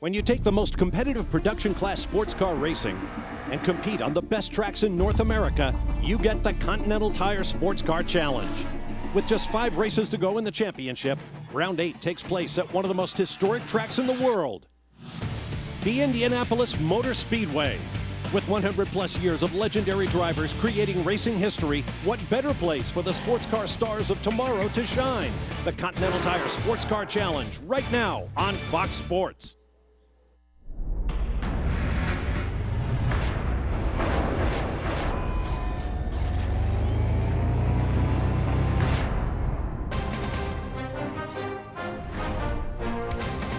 When you take the most competitive production class sports car racing and compete on the best tracks in North America, you get the Continental Tire Sports Car Challenge. With just 5 races to go in the championship, round 8 takes place at one of the most historic tracks in the world, the Indianapolis Motor Speedway. With 100 plus years of legendary drivers creating racing history, what better place for the sports car stars of tomorrow to shine? The Continental Tire Sports Car Challenge, right now on Fox Sports.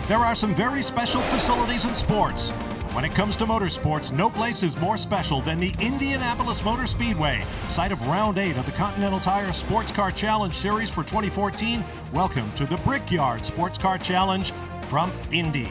There are some very special facilities in sports. When it comes to motorsports, no place is more special than the Indianapolis Motor Speedway, site of round 8 of the Continental Tire Sports Car Challenge Series for 2014. Welcome to the Brickyard Sports Car Challenge from Indy.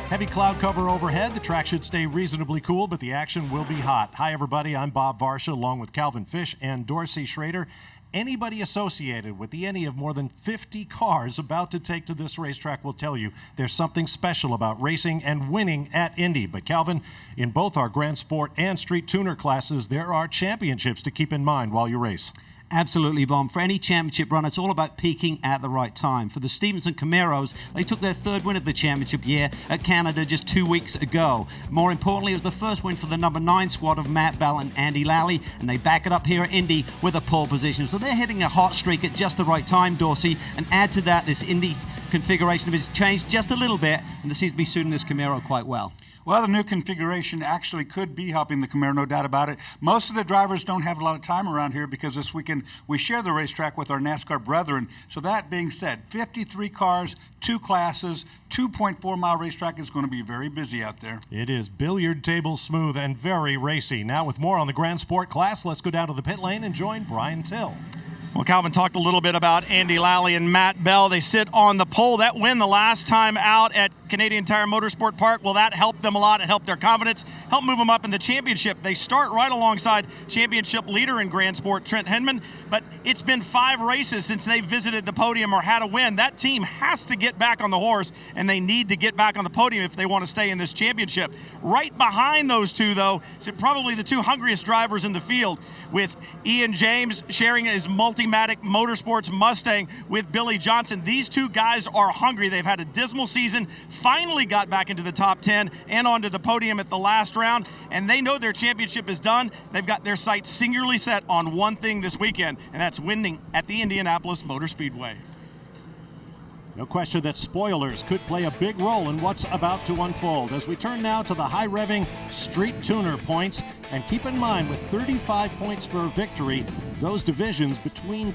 Heavy cloud cover overhead. The track should stay reasonably cool, but the action will be hot. Hi, everybody. I'm Bob Varsha, along with Calvin Fish and Dorsey Schrader. Anybody associated with any of more than 50 cars about to take to this racetrack will tell you there's something special about racing and winning at Indy. But Calvin, in both our Grand Sport and Street Tuner classes, there are championships to keep in mind while you race. Absolutely, Bob. For any championship run, it's all about peaking at the right time. For the Stevenson Camaros, they took their 3rd win of the championship year at Canada just 2 weeks ago. More importantly, it was the first win for the number 9 squad of Matt Bell and Andy Lally, and they back it up here at Indy with a pole position. So they're hitting a hot streak at just the right time, Dorsey, and add to that this Indy configuration has changed just a little bit, and it seems to be suiting this Camaro quite well. Well, the new configuration actually could be helping the Camaro, no doubt about it. Most of the drivers don't have a lot of time around here because this weekend we share the racetrack with our NASCAR brethren. So that being said, 53 cars, 2 classes, 2.4-mile racetrack is going to be very busy out there. It is billiard table smooth and very racy. Now with more on the Grand Sport class, let's go down to the pit lane and join Brian Till. Well, Calvin talked a little bit about Andy Lally and Matt Bell. They sit on the pole. That win the last time out at Canadian Tire Motorsport Park, well, that helped them a lot. It helped their confidence, helped move them up in the championship. They start right alongside championship leader in Grand Sport, Trent Henman, but it's been 5 races since they visited the podium or had a win. That team has to get back on the horse, and they need to get back on the podium if they want to stay in this championship. Right behind those two, though, is probably the 2 hungriest drivers in the field, with Ian James sharing his Multimatic Motorsports Mustang with Billy Johnson. These 2 guys are hungry. They've had a dismal season, finally got back into the top 10 and onto the podium at the last round, and they know their championship is done. They've got their sights singularly set on one thing this weekend, and that's winning at the Indianapolis Motor Speedway. No question that spoilers could play a big role in what's about to unfold. As we turn now to the high-revving Street Tuner points, and keep in mind with 35 points for victory, those divisions between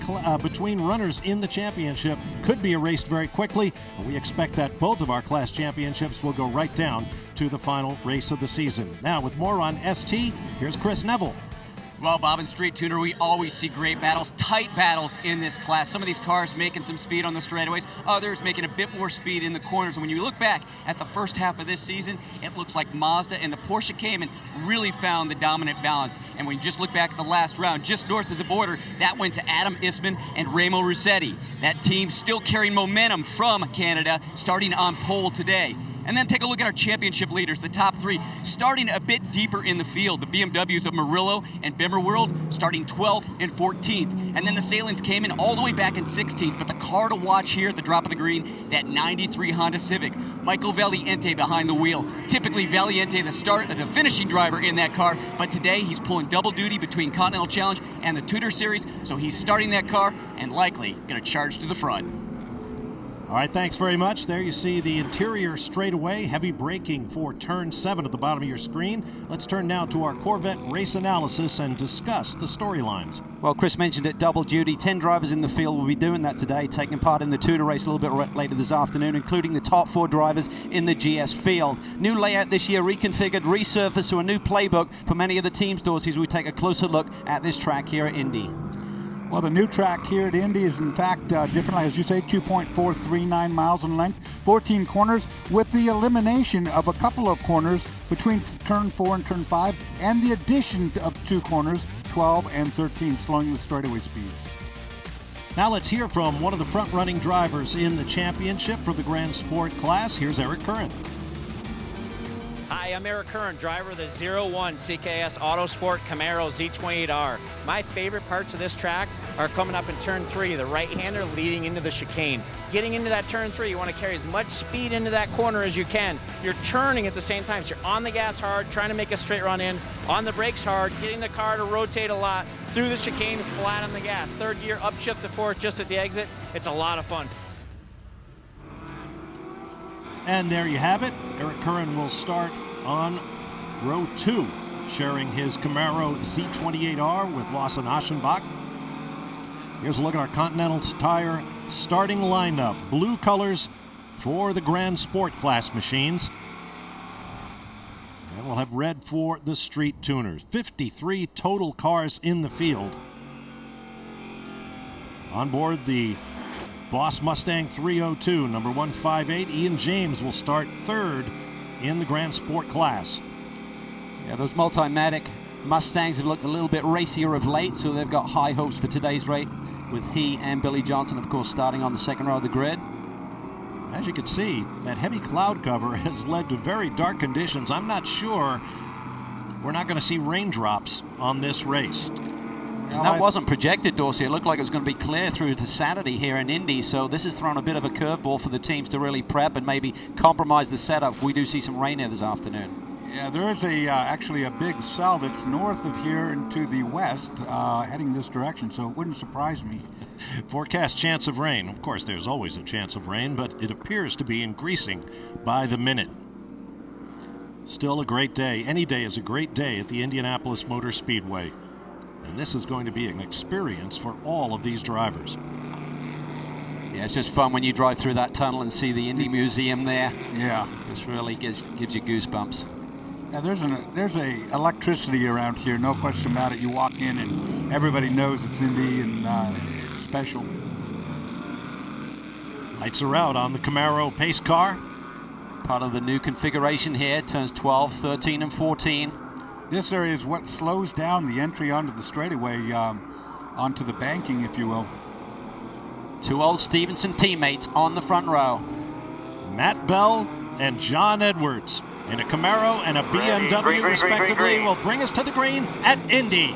runners in the championship could be erased very quickly. And we expect that both of our class championships will go right down to the final race of the season. Now with more on ST, here's Chris Neville. Well, Bob, in Street Tuner, we always see great battles, tight battles in this class. Some of these cars making some speed on the straightaways, others making a bit more speed in the corners. And when you look back at the first half of this season, it looks like Mazda and the Porsche Cayman really found the dominant balance. And when you just look back at the last round, just north of the border, that went to Adam Isman and Remo Russetti. That team still carrying momentum from Canada, starting on pole today. And then take a look at our championship leaders, the top 3, starting a bit deeper in the field. The BMWs of Murillo and Bimmerworld starting 12th and 14th. And then the Salins came in all the way back in 16th. But the car to watch here at the drop of the green, that 93 Honda Civic. Michael Valiente behind the wheel. Typically Valiente the finishing driver in that car, but today he's pulling double duty between Continental Challenge and the Tudor Series, so he's starting that car and likely going to charge to the front. All right, thanks very much. There you see the interior straightaway, heavy braking for turn 7 at the bottom of your screen. Let's turn now to our Corvette race analysis and discuss the storylines. Well, Chris mentioned it, double duty. 10 drivers in the field will be doing that today, taking part in the Tudor race a little bit later this afternoon, including the top 4 drivers in the GS field. New layout this year, reconfigured, resurfaced to a new playbook for many of the teams, Dorsey, as we take a closer look at this track here at Indy. Well, the new track here at Indy is, in fact, different, as you say, 2.439 miles in length, 14 corners, with the elimination of a couple of corners between turn 4 and turn 5, and the addition of 2 corners, 12 and 13, slowing the straightaway speeds. Now let's hear from one of the front-running drivers in the championship for the Grand Sport class. Here's Eric Curran. Hi, I'm Eric Curran, driver of the 01 CKS Autosport Camaro Z28R. My favorite parts of this track are coming up in turn 3, the right-hander leading into the chicane. Getting into that turn 3, you want to carry as much speed into that corner as you can. You're turning at the same time, so you're on the gas hard, trying to make a straight run in, on the brakes hard, getting the car to rotate a lot, through the chicane, flat on the gas. Third gear, upshift to fourth just at the exit. It's a lot of fun. And there you have it. Eric Curran will start on row 2, sharing his Camaro Z28R with Lawson Aschenbach. Here's a look at our Continental Tire starting lineup. Blue colors for the Grand Sport class machines. And we'll have red for the street tuners. 53 total cars in the field. On board the Boss Mustang 302, number 158, Ian James will start third in the Grand Sport class. Yeah, those Multimatic Mustangs have looked a little bit racier of late, so they've got high hopes for today's race, with he and Billy Johnson, of course, starting on the second row of the grid. As you can see, that heavy cloud cover has led to very dark conditions. I'm not sure we're not going to see raindrops on this race. And that wasn't projected, Dorsey. It looked like it was going to be clear through to Saturday here in Indy, so this has thrown a bit of a curveball for the teams to really prep and maybe compromise the setup if we do see some rain here this afternoon. Yeah, there is actually a big cell that's north of here and to the west, heading this direction, so it wouldn't surprise me. Forecast chance of rain. Of course, there's always a chance of rain, but it appears to be increasing by the minute. Still a great day. Any day is a great day at the Indianapolis Motor Speedway. And this is going to be an experience for all of these drivers. Yeah, it's just fun when you drive through that tunnel and see the Indy Museum there. Yeah. Just really gives you goosebumps. Yeah, there's a electricity around here, no question about it. You walk in and everybody knows it's Indy and it's special. Lights are out on the Camaro pace car. Part of the new configuration here, turns 12, 13, and 14. This area is what slows down the entry onto the straightaway, onto the banking, if you will. Two old Stevenson teammates on the front row. Matt Bell and John Edwards in a Camaro and a BMW, respectively, will bring us to the green at Indy.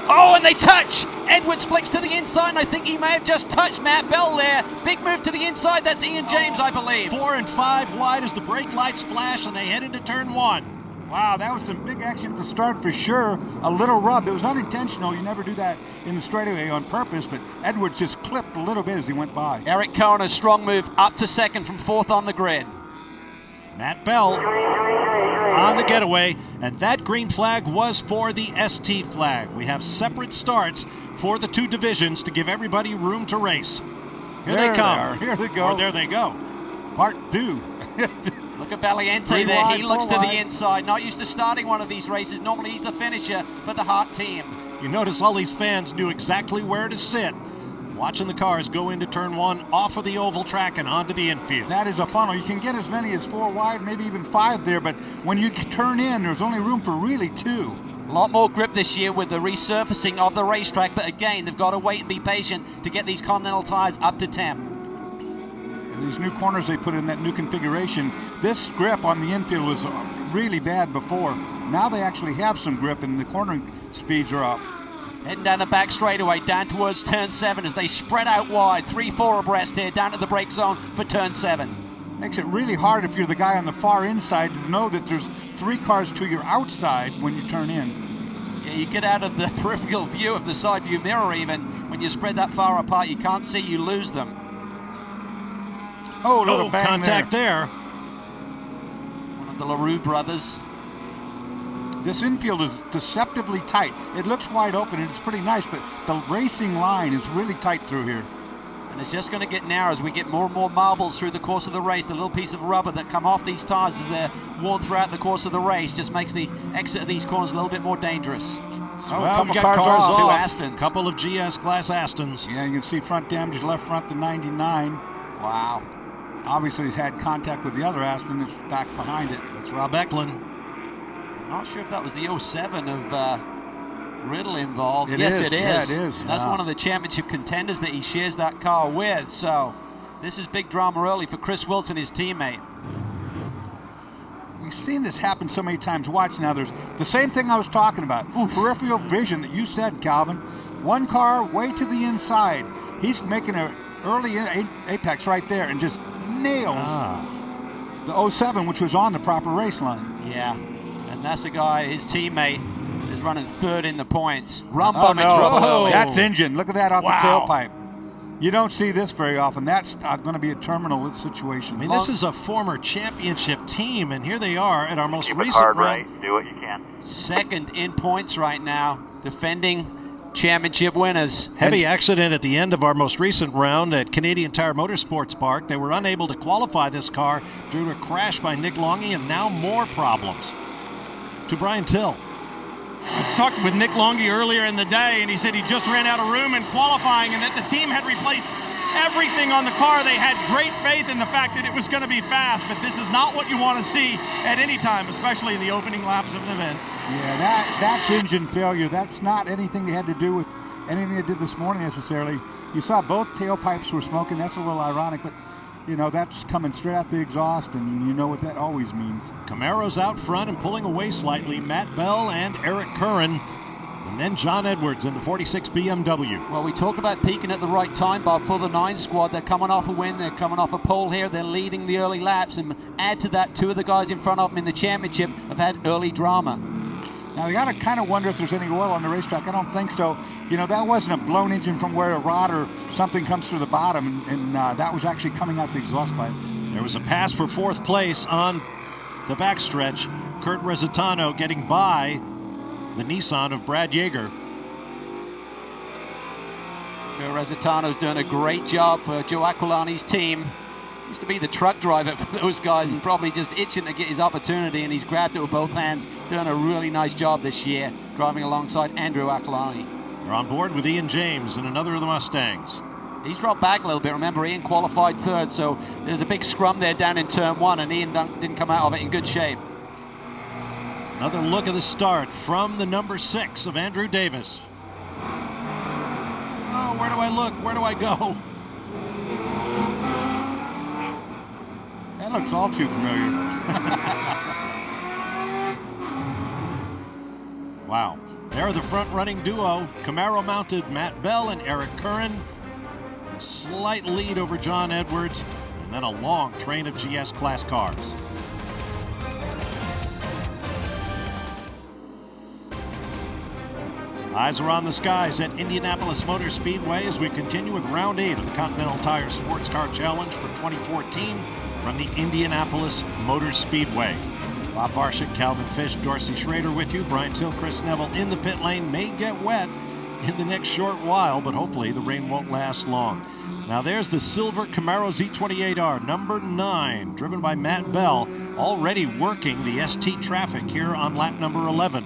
Oh, and they touch! Edwards flicks to the inside, and I think he may have just touched Matt Bell there. Big move to the inside. That's Ian James, I believe. 4 and 5 wide as the brake lights flash and they head into turn 1. Wow, that was some big action at the start for sure. A little rub. It was unintentional. You never do that in the straightaway on purpose, but Edwards just clipped a little bit as he went by. Eric Cohen, a strong move up to second from fourth on the grid. Matt Bell on the getaway, and that green flag was for the ST flag. We have separate starts for the two divisions to give everybody room to race. Here they come. Here they go. Or there they go. Part 2. Look at Valiente there. He looks to the inside. Not used to starting one of these races. Normally he's the finisher for the Hart team. You notice all these fans knew exactly where to sit, watching the cars go into turn 1 off of the oval track and onto the infield. That is a funnel. You can get as many as 4 wide, maybe even 5 there, but when you turn in, there's only room for really 2. A lot more grip this year with the resurfacing of the racetrack, but again, they've got to wait and be patient to get these Continental tires up to temp. These new corners they put in that new configuration, this grip on the infield was really bad before. Now they actually have some grip and the cornering speeds are up. Heading down the back straightaway, down towards turn 7 as they spread out wide. 3-4 abreast here, down to the brake zone for turn 7. Makes it really hard if you're the guy on the far inside to know that there's 3 cars to your outside when you turn in. Yeah, you get out of the peripheral view of the side view mirror even. When you spread that far apart, you can't see, you lose them. Oh, little bang contact there. One of the LaRue brothers. This infield is deceptively tight. It looks wide open and it's pretty nice, but the racing line is really tight through here. And it's just going to get narrow as we get more and more marbles through the course of the race. The little piece of rubber that come off these tires as they're worn throughout the course of the race just makes the exit of these corners a little bit more dangerous. Well, we've got cars off. Two Astons. Couple of GS class Astons. Yeah, you can see front damage, left front the 99. Wow. Obviously he's had contact with the other Aston that's back behind it. That's Rob Eklund. I'm not sure if that was the 07 of Riddle involved. It yes, is. it is. Yeah, it is. That's one of the championship contenders that he shares that car with. So this is big drama early for Chris Wilson, his teammate. we've seen this happen so many times. Watch now. There's the same thing I was talking about. Peripheral vision that you said, Calvin. One car way to the inside. He's making an early apex right there and just nails the 07, which was on the proper race line. Yeah, and that's a guy, his teammate is running third in the points. Rum bum in trouble. That's engine. Look at that off the tailpipe. You don't see this very often. That's going to be a terminal situation. I mean, this is a former championship team, and here they are at our most recent hard run. right. Do what you can. Second in points right now, defending championship winners. Heavy accident at the end of our most recent round at Canadian Tire Motorsports Park. They were unable to qualify this car due to a crash by Nick Longy, and now more problems. To Brian Till. I talked with Nick Longy earlier in the day, and he said he just ran out of room in qualifying and that the team had replaced everything on the car. They had great faith in the fact that it was going to be fast, but this is not what you want to see at any time, especially in the opening laps of an event. Yeah, that's engine failure. That's not anything they had to do with anything they did this morning necessarily. You saw both tailpipes were smoking. That's a little ironic, but you know, that's coming straight out the exhaust, and you know what that always means. Camaro's out front and pulling away slightly. Matt Bell and Eric Curran. And then John Edwards in the 46 BMW. Well, we talk about peaking at the right time, Bob, for the 9 squad. They're coming off a win. They're coming off a pole here. They're leading the early laps. And add to that, 2 of the guys in front of them in the championship have had early drama. Now, you got to kind of wonder if there's any oil on the racetrack. I don't think so. You know, that wasn't a blown engine from where a rod or something comes through the bottom, and that was actually coming out the exhaust pipe. There was a pass for 4th place on the backstretch. Kurt Resitano getting by the Nissan of Brad Yeager. Resitano's doing a great job for Joe Aquilani's team. Used to be the truck driver for those guys and probably just itching to get his opportunity, and he's grabbed it with both hands. Doing a really nice job this year, driving alongside Andrew Aquilani. They're on board with Ian James and another of the Mustangs. He's dropped back a little bit. Remember, Ian qualified 3rd, so there's a big scrum there down in turn 1, and Ian didn't come out of it in good shape. Another look at the start from the number 6 of Andrew Davis. Oh, where do I look? Where do I go? That looks all too familiar. Wow. They're the front-running duo. Camaro-mounted Matt Bell and Eric Curran. A slight lead over John Edwards, and then a long train of GS class cars. Eyes are on the skies at Indianapolis Motor Speedway as we continue with round 8 of the Continental Tire Sports Car Challenge for 2014 from the Indianapolis Motor Speedway. Bob Varshick, Calvin Fish, Dorsey Schrader with you. Brian Till, Chris Neville in the pit lane. May get wet in the next short while, but hopefully the rain won't last long. Now there's the silver Camaro Z28R, number 9, driven by Matt Bell, already working the ST traffic here on lap number 11.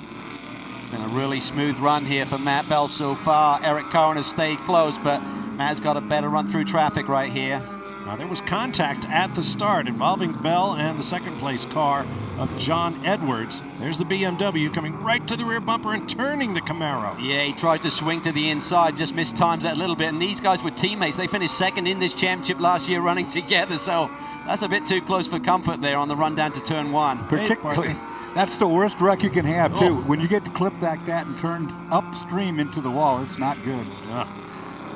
Been a really smooth run here for Matt Bell so far. Eric Curran has stayed close, but Matt's got a better run through traffic right here. Now there was contact at the start involving Bell and the second place car of John Edwards. There's the BMW coming right to the rear bumper and turning the Camaro. Yeah, he tries to swing to the inside, just mistimes that a little bit. And these guys were teammates. They finished 2nd in this championship last year running together, so that's a bit too close for comfort there on the run down to turn 1. Particularly, that's the worst wreck you can have, too. When you get to clip like that and turn upstream into the wall, it's not good.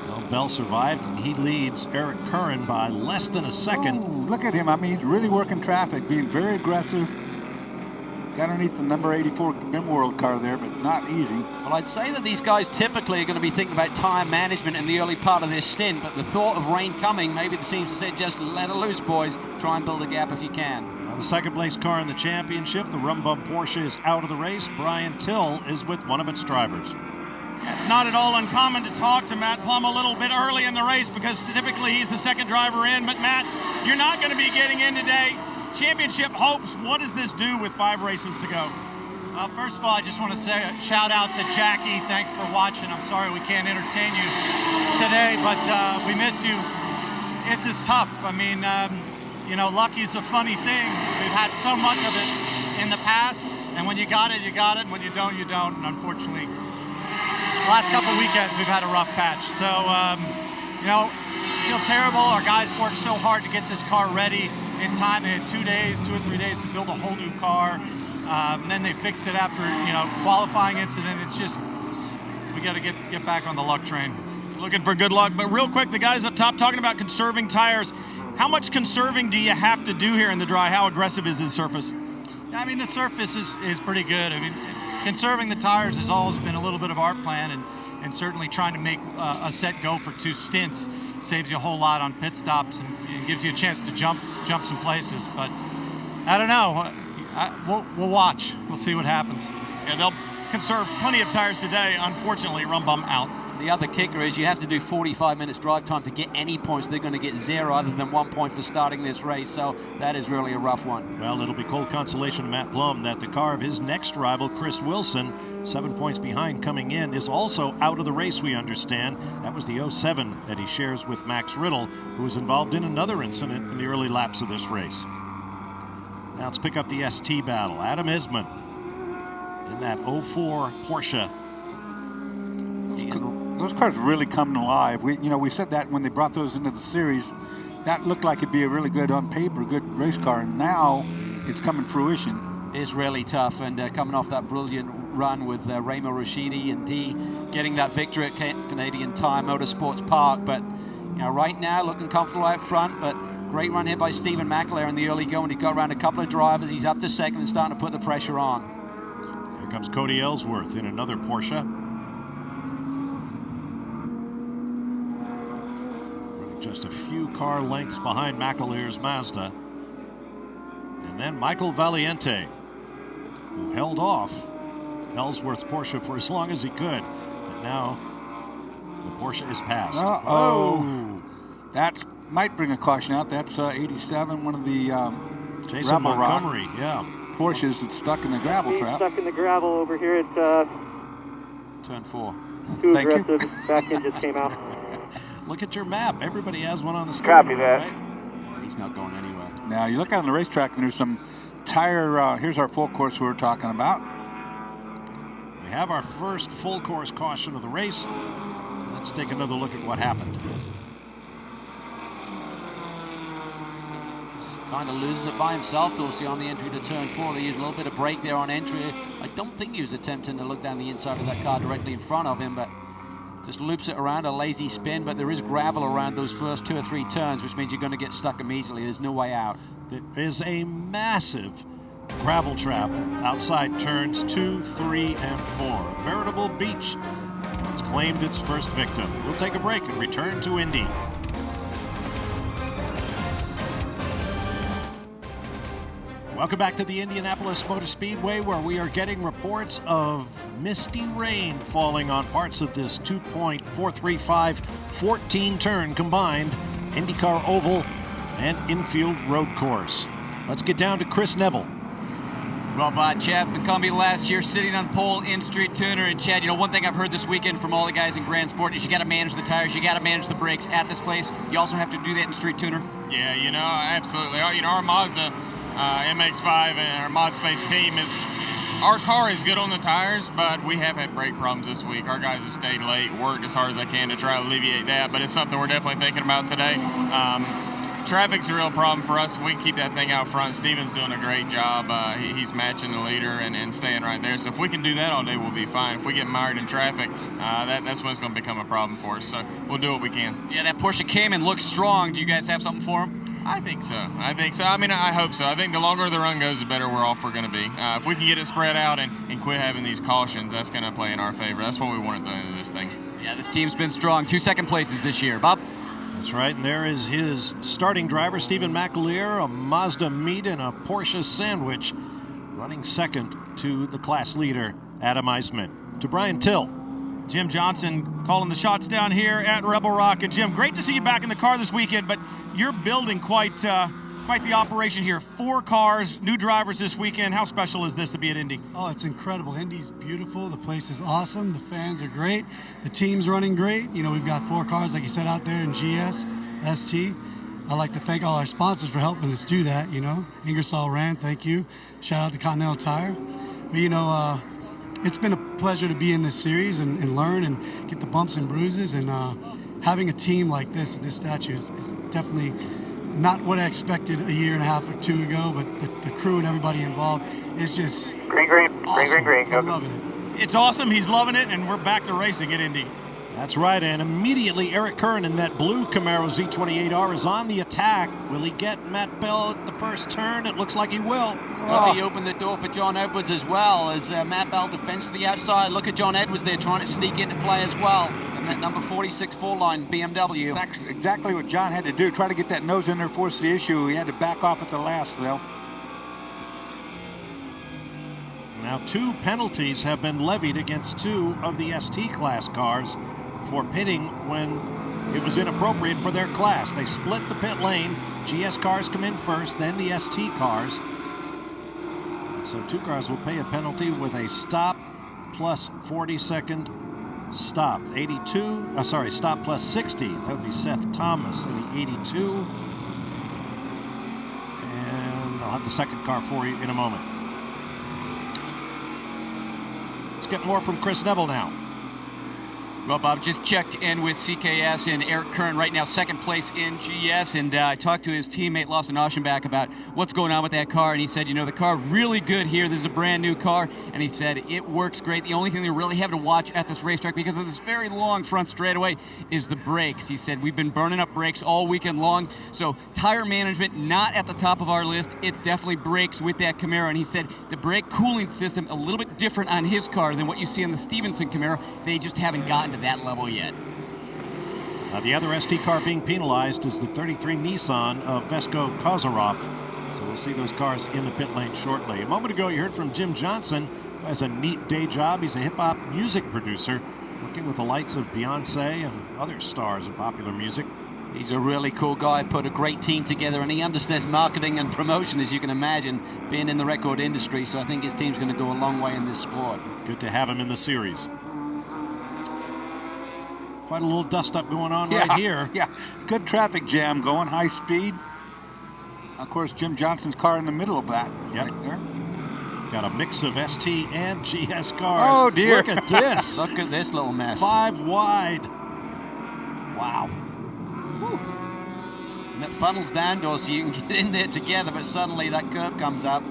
Well, Bell survived, and he leads Eric Curran by less than a second. Oh, look at him. I mean, he's really working traffic, being very aggressive. Got underneath the number 84 Bim World car there, but not easy. Well, I'd say that these guys typically are going to be thinking about tire management in the early part of their stint, but the thought of rain coming, maybe the teams have said, just let it loose, boys. Try and build a gap if you can. Now the second place car in the championship, the Rum Bum Porsche, is out of the race. Brian Till is with one of its drivers. It's not at all uncommon to talk to Matt Plum a little bit early in the race because typically he's the second driver in. But Matt, you're not going to be getting in today. Championship hopes. What does this do with 5 races to go? First of all, I just want to say a shout out to Jackie. Thanks for watching. I'm sorry we can't entertain you today, but we miss you. It's just tough. I mean, you know, lucky's a funny thing. We've had so much of it in the past, and when you got it, you got it. And when you don't, you don't. And unfortunately, the last couple of weekends, we've had a rough patch. So, you know, feel terrible. Our guys worked so hard to get this car ready. in time. They had 2 or 3 days to build a whole new car. And then they fixed it after, qualifying incident. It's just, we got to get back on the luck train. Looking for good luck. But real quick, the guys up top talking about conserving tires. How much conserving do you have to do here in the dry? How aggressive is this surface? I mean, the surface is pretty good. I mean, conserving the tires has always been a little bit of our plan, and certainly trying to make a set go for 2 stints saves you a whole lot on pit stops and gives you a chance to jump some places. But I don't know. We'll watch. We'll see what happens. Yeah, they'll conserve plenty of tires today. Unfortunately, Rumbum out. The other kicker is you have to do 45 minutes drive time to get any points. They're going to get 0 other than 1 point for starting this race, so that is really a rough one. Well, it'll be cold consolation to Matt Blum that the car of his next rival, Chris Wilson, 7 points behind coming in, is also out of the race, we understand. That was the 07 that he shares with Max Riddle, who was involved in another incident in the early laps of this race. Now let's pick up the ST battle. Adam Isman in that 04 Porsche. Those cars really coming alive. We said that when they brought those into the series, that looked like it'd be a really good, on paper, good race car, and now it's coming fruition. It's really tough, and coming off that brilliant run with Ramo Rashidi and D getting that victory at Canadian Tire Motorsports Park, but right now looking comfortable out front, but great run here by Stephen McAleer in the early going. He got around a couple of drivers. He's up to second and starting to put the pressure on. Here comes Cody Ellsworth in another Porsche. Just a few car lengths behind McAleer's Mazda. And then Michael Valiente, who held off Ellsworth's Porsche for as long as he could. But now the Porsche is passed. Uh-oh. That might bring a caution out. That's 87, one of the Jason Montgomery, yeah. Porsches that's stuck in the gravel trap. Stuck in the gravel over here at Turn 4. Too Thank aggressive. Back end just came out. Look at your map. Everybody has one on the screen. Copy that. Right? He's not going anywhere. Now, you look out on the racetrack, and there's some tire, here's our full course we were talking about. We have our first full course caution of the race. Let's take another look at what happened. Kind of loses it by himself, Dorsey, on the entry to turn 4. They used a little bit of brake there on entry. I don't think he was attempting to look down the inside of that car directly in front of him, but just loops it around, a lazy spin, but there is gravel around those first 2 or 3 turns, which means you're going to get stuck immediately. There's no way out. There is a massive gravel trap outside turns 2, 3, and 4. A veritable beach. It's claimed its first victim. We'll take a break and return to Indy. Welcome back to the Indianapolis Motor Speedway, where we are getting reports of misty rain falling on parts of this 2.435 14-turn combined IndyCar Oval and infield road course. Let's get down to Chris Neville. Well, Chad McCumbee last year sitting on pole in Street Tuner. And Chad, one thing I've heard this weekend from all the guys in Grand Sport is you got to manage the tires, you got to manage the brakes at this place. You also have to do that in Street Tuner. Yeah, absolutely. Our Mazda MX-5 and our Mod Space team our car is good on the tires, but we have had brake problems this week. Our guys have stayed late, worked as hard as I can to try to alleviate that, but it's something we're definitely thinking about today. Traffic's a real problem for us. If we can keep that thing out front, Steven's doing a great job. He's matching the leader and staying right there. So if we can do that all day, we'll be fine. If we get mired in traffic, that's when it's going to become a problem for us. So we'll do what we can. Yeah, that Porsche came and looks strong. Do you guys have something for him? I think so. I mean, I hope so. I think the longer the run goes, the better we're off we're going to be. If we can get it spread out and quit having these cautions, that's going to play in our favor. That's what we want at the end of this thing. Yeah, this team's been strong. 2 second places this year. Bob? That's right, and there is his starting driver, Stephen McAleer, a Mazda meat and a Porsche sandwich, running second to the class leader, Adam Eisman. To Brian Till. Jim Johnson calling the shots down here at Rebel Rock. And Jim, great to see you back in the car this weekend, but you're building quite the operation here. 4 cars, new drivers this weekend. How special is this to be at Indy? Oh, it's incredible. Indy's beautiful. The place is awesome. The fans are great. The team's running great. We've got 4 cars, like you said, out there in GS, ST. I'd like to thank all our sponsors for helping us do that, Ingersoll Rand, thank you. Shout out to Continental Tire. But, it's been a pleasure to be in this series and learn and get the bumps and bruises. And having a team like this at this statue is definitely not what I expected a year and a half or two ago, but the crew and everybody involved is just awesome. I'm loving it. It's awesome. He's loving it, and we're back to racing at Indy. That's right, and immediately Eric Curran in that blue Camaro Z28R is on the attack. Will he get Matt Bell at the first turn? It looks like he will. Well, he opened the door for John Edwards as well as Matt Bell defends to the outside. Look at John Edwards there trying to sneak into play as well. And that number 46 4-line BMW. Exactly what John had to do. Try to get that nose in there, force the issue. He had to back off at the last, though. Now 2 penalties have been levied against 2 of the ST class cars for pitting when it was inappropriate for their class. They split the pit lane. GS cars come in first, then the ST cars. So 2 cars will pay a penalty with a stop plus 40-second stop. Stop plus 60. That would be Seth Thomas in the 82. And I'll have the second car for you in a moment. Let's get more from Chris Neville now. Well, Bob, just checked in with CKS and Eric Curran right now, second place in GS, and I talked to his teammate Lawson Aschenbach about what's going on with that car, and he said, you know, the car really good here. This is a brand new car, and he said it works great. The only thing they're really having to watch at this racetrack because of this very long front straightaway is the brakes. He said we've been burning up brakes all weekend long, so tire management not at the top of our list. It's definitely brakes with that Camaro, and he said the brake cooling system a little bit different on his car than what you see on the Stevenson Camaro. They just haven't gotten to that level yet. The other ST car being penalized is the 33 Nissan of Vesko Kozarov. So we'll see those cars in the pit lane shortly. A moment ago, you heard from Jim Johnson, who has a neat day job. He's a hip-hop music producer, working with the likes of Beyonce and other stars of popular music. He's a really cool guy, put a great team together, and he understands marketing and promotion, as you can imagine, being in the record industry. So I think his team's going to go a long way in this sport. Good to have him in the series. Quite a little dust-up going on right here. Yeah, good traffic jam going, high speed. Of course, Jim Johnson's car in the middle of that. Yep. Right there. Got a mix of ST and GS cars. Oh, dear. Look at this. Look at this little mess. 5 wide. Wow. Woo. And it funnels down, door, so you can get in there together, but suddenly that curb comes up.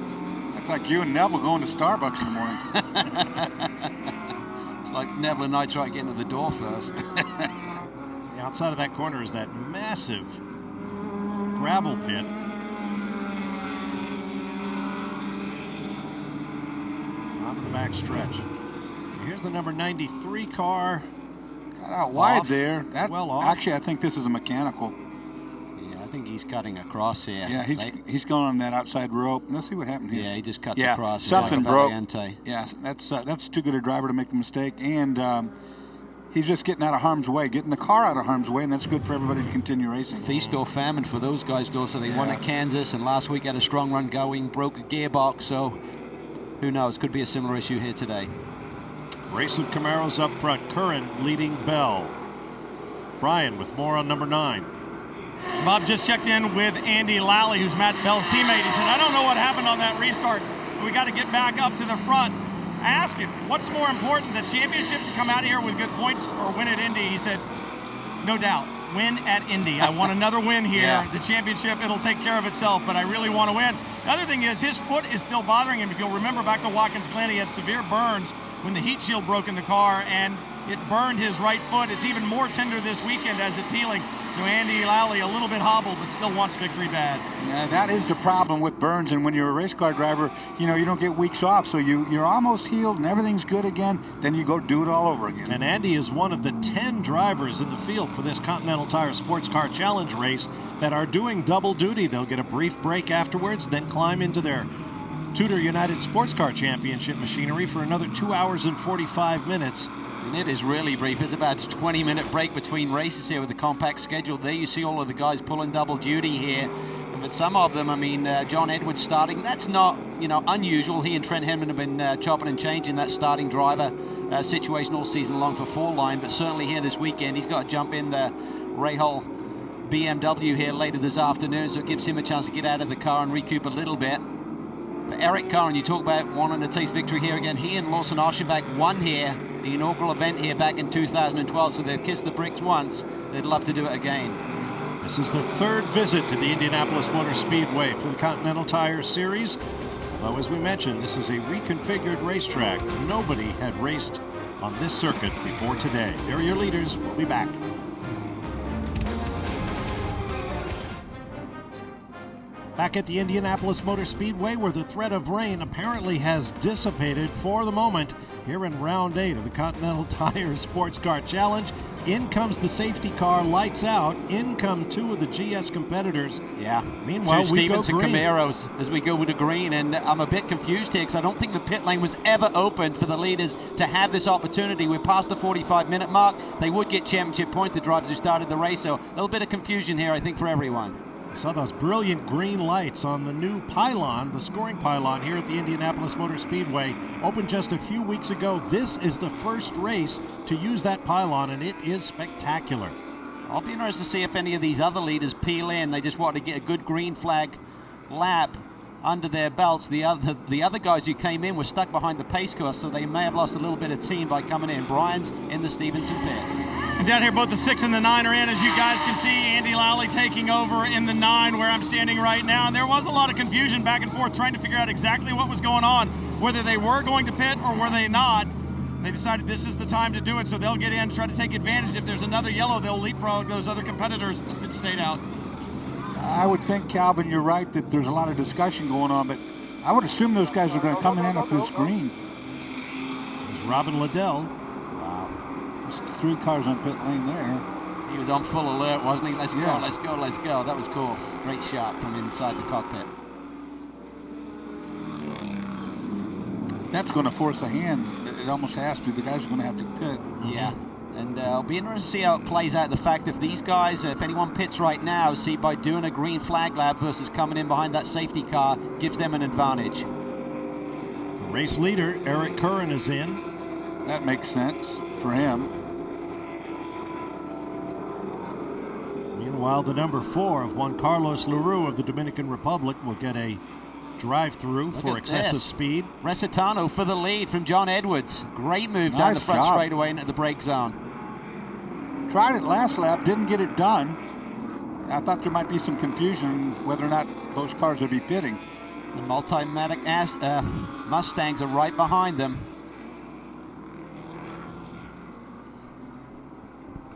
Looks like you and Neville going to Starbucks in the morning. It's like Neville and I try to get into the door first. The outside of that corner is that massive gravel pit. Onto the back stretch. Here's the number 93 car. Got out wide off. there. That, well off. Actually, I think this is a mechanical. Yeah, I think he's cutting across here. Yeah, he's going on that outside rope. Let's see what happened here. Yeah, he just cuts across. Something like broke. Valiente. Yeah, that's too good a driver to make the mistake. And he's just getting out of harm's way, getting the car out of harm's way, and that's good for everybody to continue racing. Feast or famine for those guys, though. So they won at Kansas, and last week had a strong run going, broke a gearbox. So who knows? Could be a similar issue here today. Race of Camaros up front. Curran leading Bell. Brian with more on number 9. Bob just checked in with Andy Lally, who's Matt Bell's teammate. He said, I don't know what happened on that restart. We got to get back up to the front. I asked him, what's more important, the championship to come out of here with good points or win at Indy? He said, no doubt, win at Indy. I want another win here. Yeah. The championship, it'll take care of itself, but I really want to win. The other thing is his foot is still bothering him. If you'll remember back to Watkins Glen, he had severe burns when the heat shield broke in the car, and it burned his right foot. It's even more tender this weekend as it's healing. So Andy Lally a little bit hobbled, but still wants victory bad. Yeah, that is the problem with burns, and when you're a race car driver, you know, you don't get weeks off, so you're almost healed and everything's good again, then you go do it all over again. And Andy is one of the 10 drivers in the field for this Continental Tire Sports Car Challenge race that are doing double duty. They'll get a brief break afterwards, then climb into their Tudor United Sports Car Championship machinery for another 2 hours and 45 minutes. And it is really brief. It's about a 20-minute break between races here with the compact schedule. There you see all of the guys pulling double duty here. But some of them, I mean, John Edwards starting. That's not, unusual. He and Trent Henman have been chopping and changing that starting driver situation all season long for 4-line. But certainly here this weekend, he's got to jump in the Rahal BMW here later this afternoon. So it gives him a chance to get out of the car and recoup a little bit. But Eric Curran, you talk about wanting to taste victory here again. He and Lawson Aschenbach won here, the inaugural event here back in 2012, so they've kissed the bricks once. They'd love to do it again. This is the third visit to the Indianapolis Motor Speedway for the Continental Tire Series. Although, as we mentioned, this is a reconfigured racetrack. Nobody had raced on this circuit before today. Here are your leaders. We'll be back. Back at the Indianapolis Motor Speedway, where the threat of rain apparently has dissipated for the moment, here in round 8 of the Continental Tire Sports Car Challenge. In comes the safety car, lights out. In come 2 of the GS competitors. Yeah. Meanwhile, 2 we go Stevenson green. Camaros as we go to green, and I'm a bit confused here because I don't think the pit lane was ever opened for the leaders to have this opportunity. We're past the 45-minute mark. They would get championship points, the drivers who started the race, so a little bit of confusion here, I think, for everyone. I saw those brilliant green lights on the new pylon, the scoring pylon here at the Indianapolis Motor Speedway. Opened just a few weeks ago. This is the first race to use that pylon, and it is spectacular. I'll be interested to see if any of these other leaders peel in. They just want to get a good green flag lap under their belts. The other guys who came in were stuck behind the pace car, so they may have lost a little bit of team by coming in. Brian's in the Stevenson pit. And down here, both the 6 and the 9 are in. As you guys can see, Andy Lally taking over in the 9 where I'm standing right now. And there was a lot of confusion back and forth trying to figure out exactly what was going on, whether they were going to pit or were they not. They decided this is the time to do it, so they'll get in, try to take advantage. If there's another yellow, they'll leapfrog those other competitors that stayed out. I would think, Calvin, you're right that there's a lot of discussion going on, but I would assume those guys are going to come in after this green. There's Robin Liddell. Wow. There's 3 cars on pit lane there. He was on full alert, wasn't he? Let's Yeah. go, let's go, let's go. That was cool. Great shot from inside the cockpit. That's going to force a hand. It almost has to. The guys are going to have to pit. Yeah. And I'll be interested to see how it plays out. The fact if these guys, if anyone pits right now, see by doing a green flag lap versus coming in behind that safety car, gives them an advantage. The race leader, Eric Curran, is in. That makes sense for him. Meanwhile, the number 4 of Juan Carlos Leroux of the Dominican Republic will get a drive-through for excessive speed. Resitano for the lead from John Edwards. Great move down the Nice front job. straightaway into the brake zone. Tried it last lap, didn't get it done. I thought there might be some confusion whether or not those cars would be pitting. The Multimatic Mustangs are right behind them.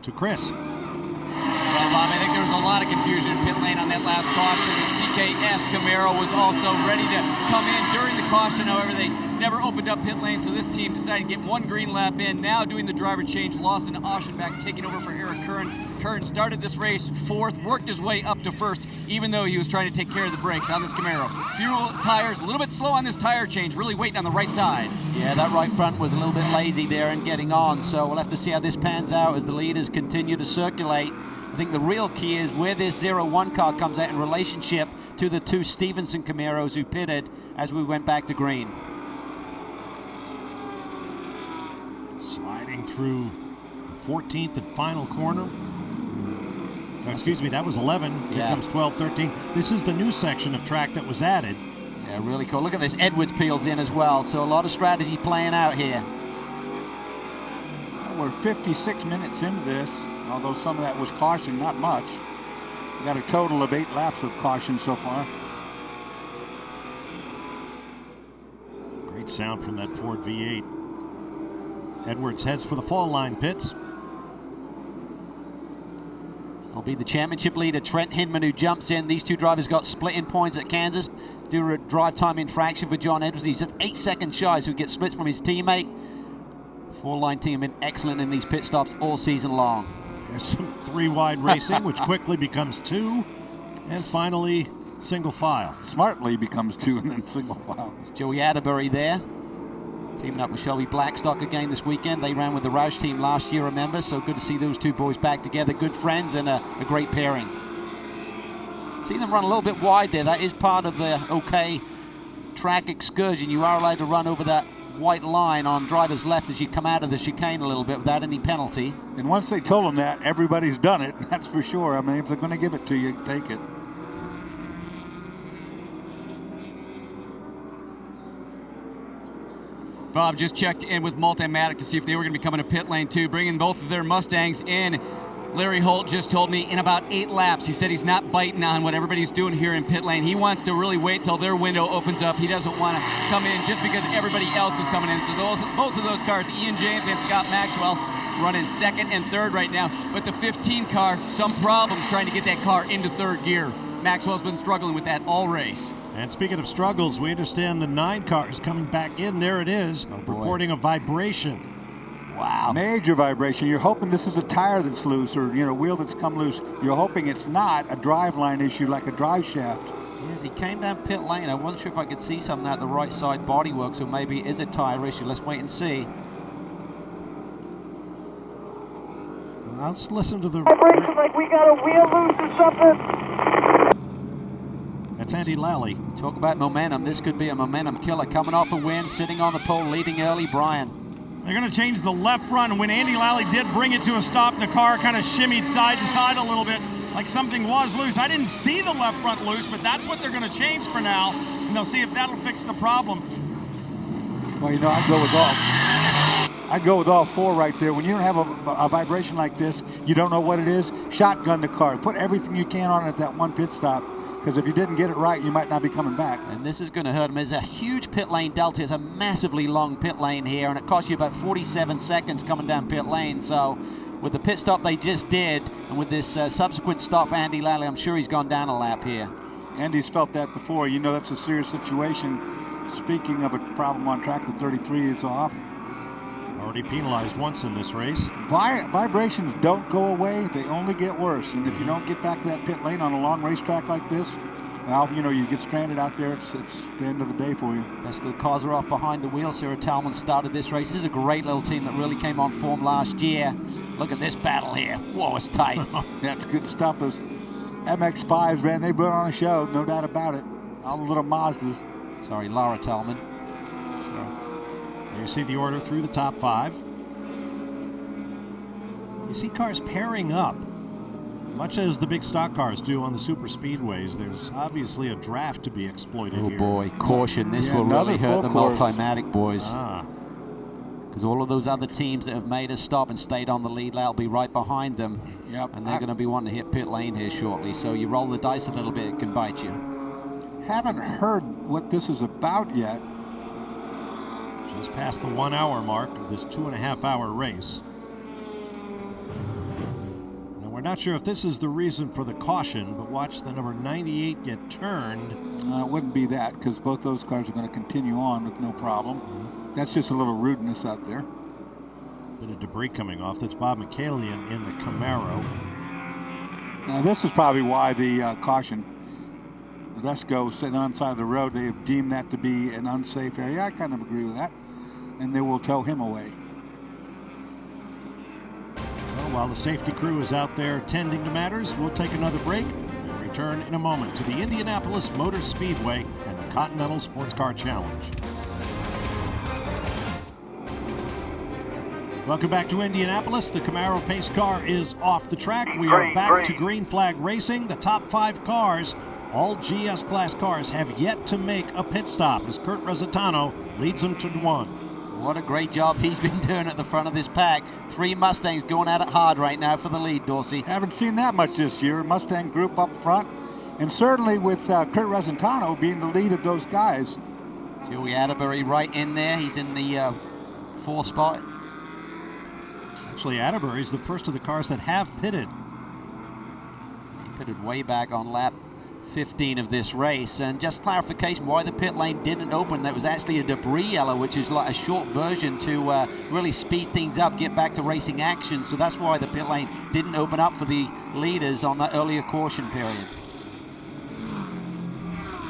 To Chris. Well, Bob, I think there was a lot of confusion in pit lane on that last caution. CKS Camaro was also ready to come in during the caution. However, they never opened up pit lane, so this team decided to get 1 green lap in. Now doing the driver change, Lawson Oschenbach taking over for Eric Curran. Curran started this race 4th, worked his way up to 1st, even though he was trying to take care of the brakes on this Camaro. Fuel, tires, a little bit slow on this tire change, really waiting on the right side. Yeah, that right front was a little bit lazy there in getting on, so we'll have to see how this pans out as the leaders continue to circulate. I think the real key is where this 0-1 car comes out in relationship to the 2 Stevenson Camaros who pitted as we went back to green. Sliding through the 14th and final corner. Excuse me, that was 11. Here comes 12, 13. This is the new section of track that was added. Yeah, really cool. Look at this. Edwards peels in as well, so a lot of strategy playing out here. We're 56 minutes into this, although some of that was caution, not much. We got a total of 8 laps of caution so far. Great sound from that Ford V8. Edwards heads for the fall line pits. Will be the championship leader, Trent Hinman, who jumps in. These 2 drivers got split in points at Kansas due to a drive time infraction for John Edwards. He's just 8 seconds shy, so he gets splits from his teammate. 4-line team been excellent in these pit stops all season long. There's some 3-wide racing, which quickly becomes 2, and finally single file. Smartly becomes 2 and then single file. Joey Atterbury there, teaming up with Shelby Blackstock again this weekend. They ran with the Roush team last year, remember? So good to see those 2 boys back together. Good friends and a great pairing. See them run a little bit wide there. That is part of the okay track excursion. You are allowed to run over that white line on driver's left as you come out of the chicane a little bit without any penalty. And once they told them that, everybody's done it. That's for sure. I mean, if they're going to give it to you, take it. Bob just checked in with Multimatic to see if they were going to be coming to pit lane 2, bringing both of their Mustangs in. Larry Holt just told me in about 8 laps, he said he's not biting on what everybody's doing here in pit lane. He wants to really wait till their window opens up. He doesn't want to come in just because everybody else is coming in. So both of those cars, Ian James and Scott Maxwell, running second and third right now. But the 15 car, some problems trying to get that car into third gear. Maxwell's been struggling with that all race. And speaking of struggles, we understand the 9 car is coming back in. There it is, reporting a vibration. Wow. Major vibration. You're hoping this is a tire that's loose or, wheel that's come loose. You're hoping it's not a driveline issue like a drive shaft. Yes, he came down pit lane. I wasn't sure if I could see something at the right side bodywork, so maybe it is a tire issue. Let's wait and see. Let's listen to the... Vibration like we got a wheel loose or something. That's Andy Lally. Talk about momentum. This could be a momentum killer. Coming off a win, sitting on the pole, leading early, Brian. They're going to change the left front. And when Andy Lally did bring it to a stop, the car kind of shimmied side to side a little bit, like something was loose. I didn't see the left front loose, but that's what they're going to change for now, and they'll see if that'll fix the problem. Well, I'd go with all 4 right there. When you don't have a vibration like this, you don't know what it is, shotgun the car. Put everything you can on it at that one pit stop. Because if you didn't get it right, you might not be coming back. And this is going to hurt him. There's a huge pit lane delta. It's a massively long pit lane here, and it costs you about 47 seconds coming down pit lane. So with the pit stop they just did, and with this subsequent stop for Andy Lally, I'm sure he's gone down a lap here. Andy's felt that before. That's a serious situation. Speaking of a problem on track, the 33 is off. Already penalized once in this race. Vibrations don't go away. They only get worse. And if you don't get back to that pit lane on a long racetrack like this, well, you get stranded out there. It's the end of the day for you. Let's go. Cars are off behind the wheel. Sarah Talman started this race. This is a great little team that really came on form last year. Look at this battle here. Whoa, it's tight. That's good stuff. Those MX-5s, man, they put on a show, no doubt about it. All the little Mazdas. Sorry, Laura Talman. There you see the order through the top 5. You see cars pairing up, much as the big stock cars do on the super speedways. There's obviously a draft to be exploited here. Oh boy, caution. This will really hurt the Multimatic boys. Because all of those other teams that have made us stop and stayed on the lead lap will be right behind them. Yep. And they're going to be wanting to hit pit lane here shortly. So you roll the dice a little bit, it can bite you. Haven't heard what this is about yet. Just past the 1 hour mark of this 2.5 hour race. Now we're not sure if this is the reason for the caution, but watch the number 98 get turned. It wouldn't be that, because both those cars are going to continue on with no problem. That's just a little rudeness out there. Bit of debris coming off. That's Bob McCallion in the Camaro. Now this is probably why the caution. Vesco sitting on the side of the road, they have deemed that to be an unsafe area. I kind of agree with that. And they will tow him away. Well, while the safety crew is out there tending to matters, we'll take another break and return in a moment to the Indianapolis Motor Speedway and the Continental Sports Car Challenge. Welcome back to Indianapolis. The Camaro pace car is off the track. We are back to green flag racing. The top 5 cars, all GS class cars, have yet to make a pit stop as Kurt Rezzitano leads them to 1. What a great job he's been doing at the front of this pack. 3 Mustangs going at it hard right now for the lead, Dorsey. Haven't seen that much this year. Mustang group up front. And certainly with Kurt Rezzitano being the lead of those guys. Joey Atterbury right in there. He's in the 4th spot. Actually, Atterbury's the first of the cars that have pitted. He pitted way back on lap 15 of this race. And just clarification why the pit lane didn't open. That was actually a debris yellow, which is like a short version to really speed things up, get back to racing action. So that's why the pit lane didn't open up for the leaders on that earlier caution period.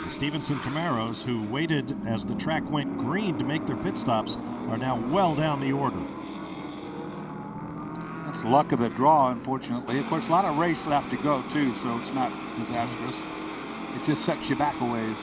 The Stevenson Camaros, who waited as the track went green to make their pit stops, are now well down the order. That's luck of the draw, unfortunately. Of course, a lot of race left to go, too, so it's not disastrous. It just sets you back a ways.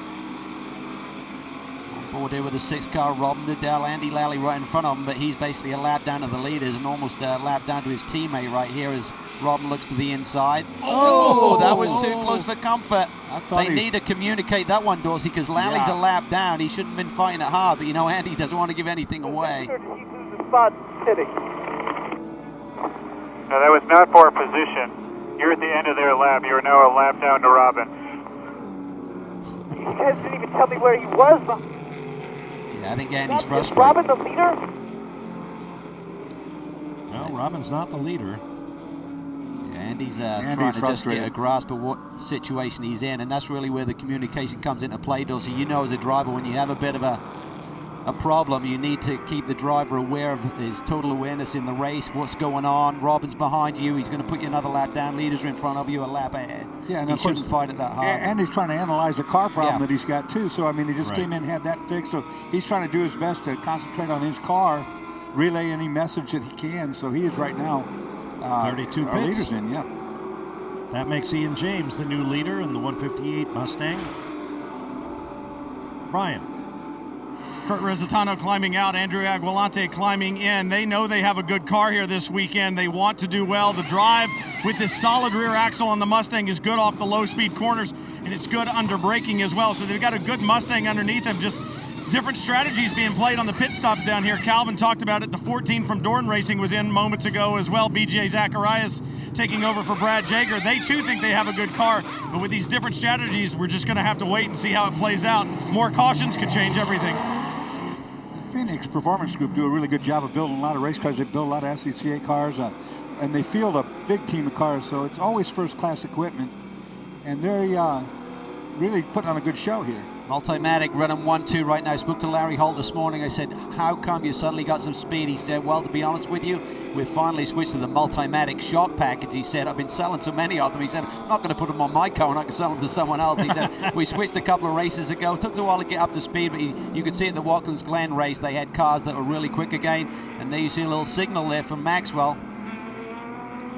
On board here with the 6th car, Robin Liddell, Andy Lally right in front of him, but he's basically a lap down to the leaders and almost a lap down to his teammate right here as Robin looks to the inside. Oh, that was too close for comfort. They need to communicate that one, Dorsey, because Lally's a lap down. He shouldn't have been fighting it hard, but Andy doesn't want to give anything away. No, that was not for a position. You're at the end of their lap. You are now a lap down to Robin. You guys didn't even tell me where he was. Yeah, I think Andy's Is frustrated. Robin the leader? No, Robin's not the leader. Yeah, Andy's trying to just get a grasp of what situation he's in, and that's really where the communication comes into play, Dorsey. You know, as a driver, when you have a bit of a problem, you need to keep the driver aware of his total awareness in the race, what's going on. Robin's behind you, he's going to put you another lap down. Leaders are in front of you, a lap ahead. Yeah, and he of course, shouldn't fight it that hard. And he's trying to analyze the car problem that he's got too. So I mean, he just came in and had that fixed. So he's trying to do his best to concentrate on his car, relay any message that he can. So he is right now 32 our pits. leaders in, yeah. That makes Ian James the new leader in the 158 Mustang. Brian. Kurt Resitano climbing out, Andrew Aguilante climbing in. They know they have a good car here this weekend. They want to do well. The drive with this solid rear axle on the Mustang is good off the low-speed corners, and it's good under braking as well. So they've got a good Mustang underneath them. Just different strategies being played on the pit stops down here. Calvin talked about it. The 14 from Dorn Racing was in moments ago as well. BJ Zacharias taking over for Brad Jager. They too think they have a good car, but with these different strategies, we're just going to have to wait and see how it plays out. More cautions could change everything. Phoenix Performance Group do a really good job of building a lot of race cars. They build a lot of SCCA cars, and they field a big team of cars, so it's always first-class equipment, and they're really putting on a good show here. Multimatic running 1-2 right now. Spoke to Larry Holt this morning. I said, how come you suddenly got some speed? He said, well, to be honest with you, we've finally switched to the Multimatic shock package. He said, I've been selling so many of them. He said, I'm not going to put them on my car and I can sell them to someone else. He said, we switched a couple of races ago. It took a while to get up to speed, but you could see at the Watkins Glen race, they had cars that were really quick again. And there you see a little signal there from Maxwell.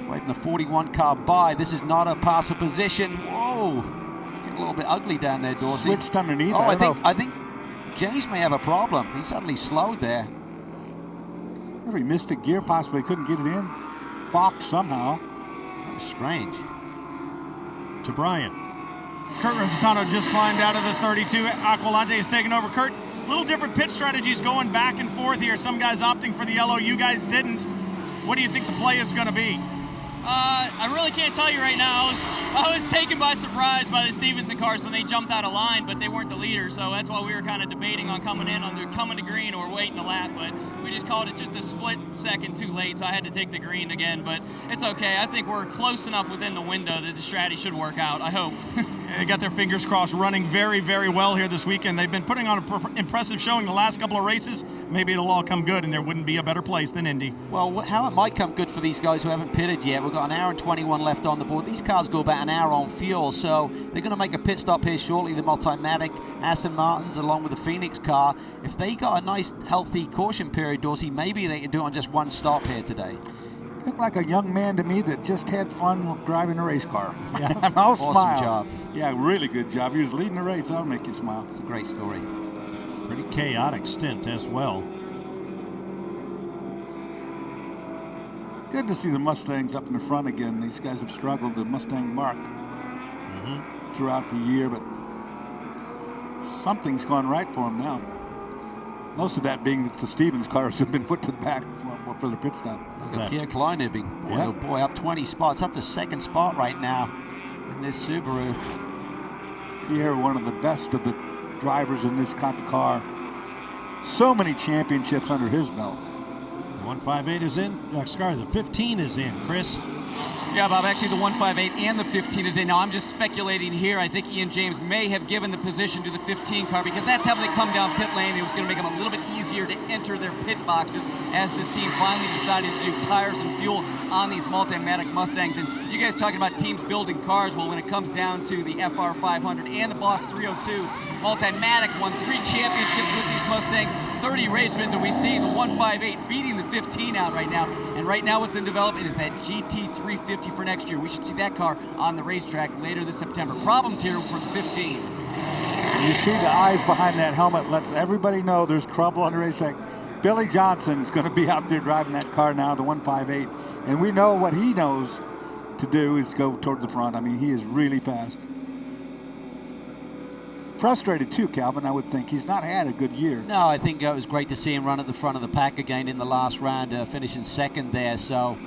Waving the 41 car by. This is not a pass for position. Whoa. A little bit ugly down there, Dorsey. Switched underneath. Oh, I think James may have a problem. He suddenly slowed there. He missed a gear, possibly couldn't get it in. Balked somehow. That was strange. To Brian. Kurt Resitano just climbed out of the 32. Aquilante is taking over. Kurt, little different pit strategies going back and forth here. Some guys opting for the yellow. You guys didn't. What do you think the play is going to be? I really can't tell you right now. I was taken by surprise by the Stevenson cars when they jumped out of line, but they weren't the leader, so that's why we were kind of debating on coming to green or waiting a lap, but we just called it just a split second too late, so I had to take the green again, but it's okay. I think we're close enough within the window that the strategy should work out, I hope. They got their fingers crossed, running very, very well here this weekend. They've been putting on an impressive showing the last couple of races. Maybe it'll all come good, and there wouldn't be a better place than Indy. Well, how it might come good for these guys who haven't pitted yet. We've got an hour and 21 left on the board. These cars go about an hour on fuel, so they're going to make a pit stop here shortly. The Multimatic, Aston Martins, along with the Phoenix car. If they got a nice, healthy caution period, Dorsey, maybe they could do it on just one stop here today. Looked like a young man to me that just had fun driving a race car. Yeah. All Awesome smiles. job. Yeah, really good job. He was leading the race. That'll make you smile. It's a great story. Pretty chaotic stint as well. Good to see the Mustangs up in the front again. These guys have struggled, the Mustang mark, throughout the year, but something's gone right for them now. Most of that being that the Stevens cars have been put to the back for the pit stop. Pierre Kleinebing, boy, oh boy, up 20 spots, up to second spot right now in this Subaru. Pierre, one of the best of the drivers in this type of car. So many championships under his belt. The 158 is in. The 15 is in. Chris? Yeah, Bob, actually the 158 and the 15 is in. Now, I'm just speculating here. I think Ian James may have given the position to the 15 car because that's how they come down pit lane. It was going to make them a little bit easier to enter their pit boxes as this team finally decided to do tires and fuel on these Multimatic Mustangs. And you guys talking about teams building cars. Well, when it comes down to the FR 500 and the Boss 302, Multimatic won 3 championships with these Mustangs, 30 race wins, and we see the 158 beating the 15 out right now. And right now what's in development is that GT350 for next year. We should see that car on the racetrack later this September. Problems here for the 15. You see the eyes behind that helmet lets everybody know there's trouble on the racetrack. Billy Johnson's going to be out there driving that car now, the 158. And we know what he knows to do is go towards the front. I mean, he is really fast. Frustrated too, Calvin, I would think. He's not had a good year. No, I think it was great to see him run at the front of the pack again in the last round, finishing second there. So